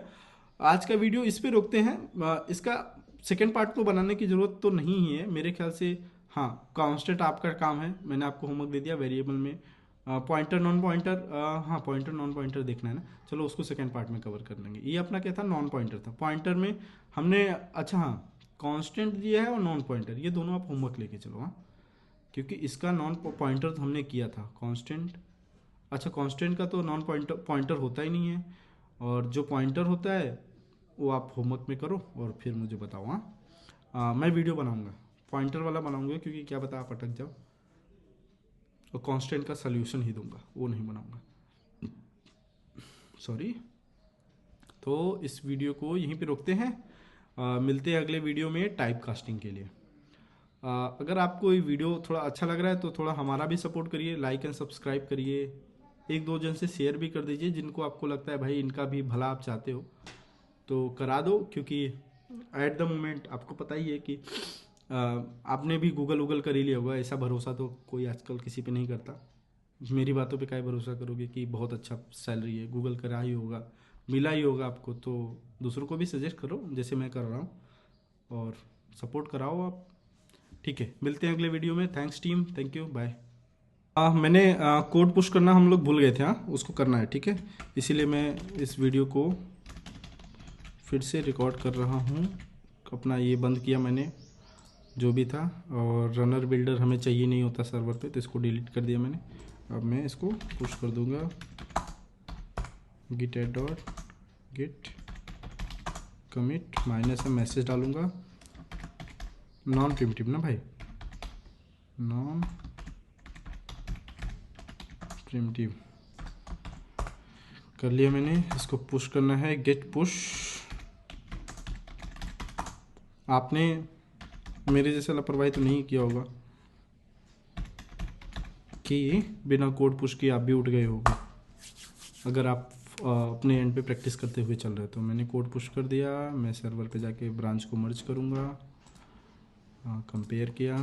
आज का वीडियो, इस पे रोकते हैं। इसका सेकेंड पार्ट तो बनाने की ज़रूरत तो नहीं ही है मेरे ख्याल से। हाँ, कांस्टेंट आपका काम है, मैंने आपको होमवर्क दे दिया वेरिएबल में। पॉइंटर नॉन पॉइंटर, हाँ पॉइंटर नॉन पॉइंटर देखना है ना, चलो उसको सेकेंड पार्ट में कवर कर लेंगे। ये अपना क्या था, नॉन पॉइंटर था। पॉइंटर में हमने, अच्छा हाँ, कांस्टेंट दिया है और नॉन पॉइंटर, ये दोनों आप होमवर्क लेके चलो। हाँ, क्योंकि इसका नॉन पॉइंटर तो हमने किया था कांस्टेंट। अच्छा, कांस्टेंट का तो नॉन पॉइंटर होता ही नहीं है, और जो पॉइंटर होता है वो आप होमवर्क में करो और फिर मुझे बताओ। हाँ, मैं वीडियो बनाऊंगा, पॉइंटर वाला बनाऊंगा, क्योंकि क्या पता आप अटक जाओ, और कांस्टेंट का सल्यूशन ही दूंगा, वो नहीं बनाऊंगा, सॉरी। तो इस वीडियो को यहीं पे रोकते हैं, मिलते हैं अगले वीडियो में टाइप कास्टिंग के लिए। अगर आपको ये वीडियो थोड़ा अच्छा लग रहा है तो थोड़ा हमारा भी सपोर्ट करिए, लाइक एंड सब्सक्राइब करिए, एक दो जन से शेयर भी कर दीजिए जिनको आपको लगता है भाई इनका भी भला आप चाहते हो तो करा दो। क्योंकि एट द मोमेंट आपको पता ही है कि आपने भी गूगल कर ही लिया होगा, ऐसा भरोसा तो कोई आजकल किसी पे नहीं करता। मेरी बातों पे क्या भरोसा करोगे कि बहुत अच्छा सैलरी है, गूगल करा ही होगा, मिला ही होगा आपको, तो दूसरों को भी सजेस्ट करो जैसे मैं कर रहा हूँ, और सपोर्ट कराओ आप। ठीक है, मिलते हैं अगले वीडियो में। Thanks team, thank you, bye. मैंने कोड पुश करना हम लोग भूल गए थे, हाँ उसको करना है, ठीक है। इसीलिए मैं इस वीडियो को फिर से रिकॉर्ड कर रहा हूँ। अपना ये बंद किया मैंने जो भी था, और रनर बिल्डर हमें चाहिए नहीं होता सर्वर पे, तो इसको डिलीट कर दिया मैंने। अब मैं इसको पुश कर दूंगा, git add dot git commit minus में मैसेज डालूंगा, नॉन प्रिमिटिव ना भाई, नॉन प्रिमिटिव कर लिया मैंने। इसको पुश करना है, गेट पुश। आपने मेरे जैसा लापरवाही तो नहीं किया होगा कि बिना कोड पुश किए आप भी उठ गए होगे, अगर आप अपने एंड पे प्रैक्टिस करते हुए चल रहे हो। तो मैंने कोड पुश कर दिया, मैं सर्वर पे जाके ब्रांच को मर्ज करूँगा, कंपेयर किया,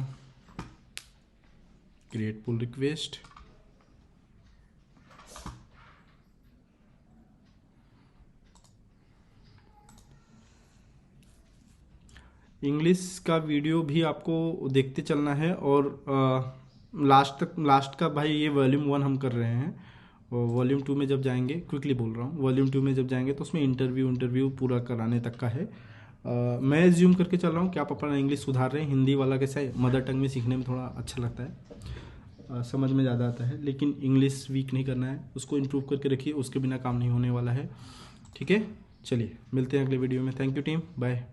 क्रिएट पुल रिक्वेस्ट, इंग्लिश का वीडियो भी आपको देखते चलना है, और लास्ट का भाई ये वॉल्यूम 1 हम कर रहे हैं, और वॉल्यूम 2 में जब जाएंगे, क्विकली बोल रहा हूँ, वॉल्यूम 2 में जब जाएंगे तो उसमें इंटरव्यू पूरा कराने तक का है। मैं एज्यूम करके चल रहा हूँ कि आप अपना इंग्लिश सुधार रहे हैं। हिंदी वाला कैसा है, मदर टंग में सीखने में थोड़ा अच्छा लगता है, समझ में ज़्यादा आता है, लेकिन इंग्लिश वीक नहीं करना है, उसको इम्प्रूव करके रखिए, उसके बिना काम नहीं होने वाला है, ठीक है। चलिए मिलते हैं अगले वीडियो में, थैंक यू टीम, बाय।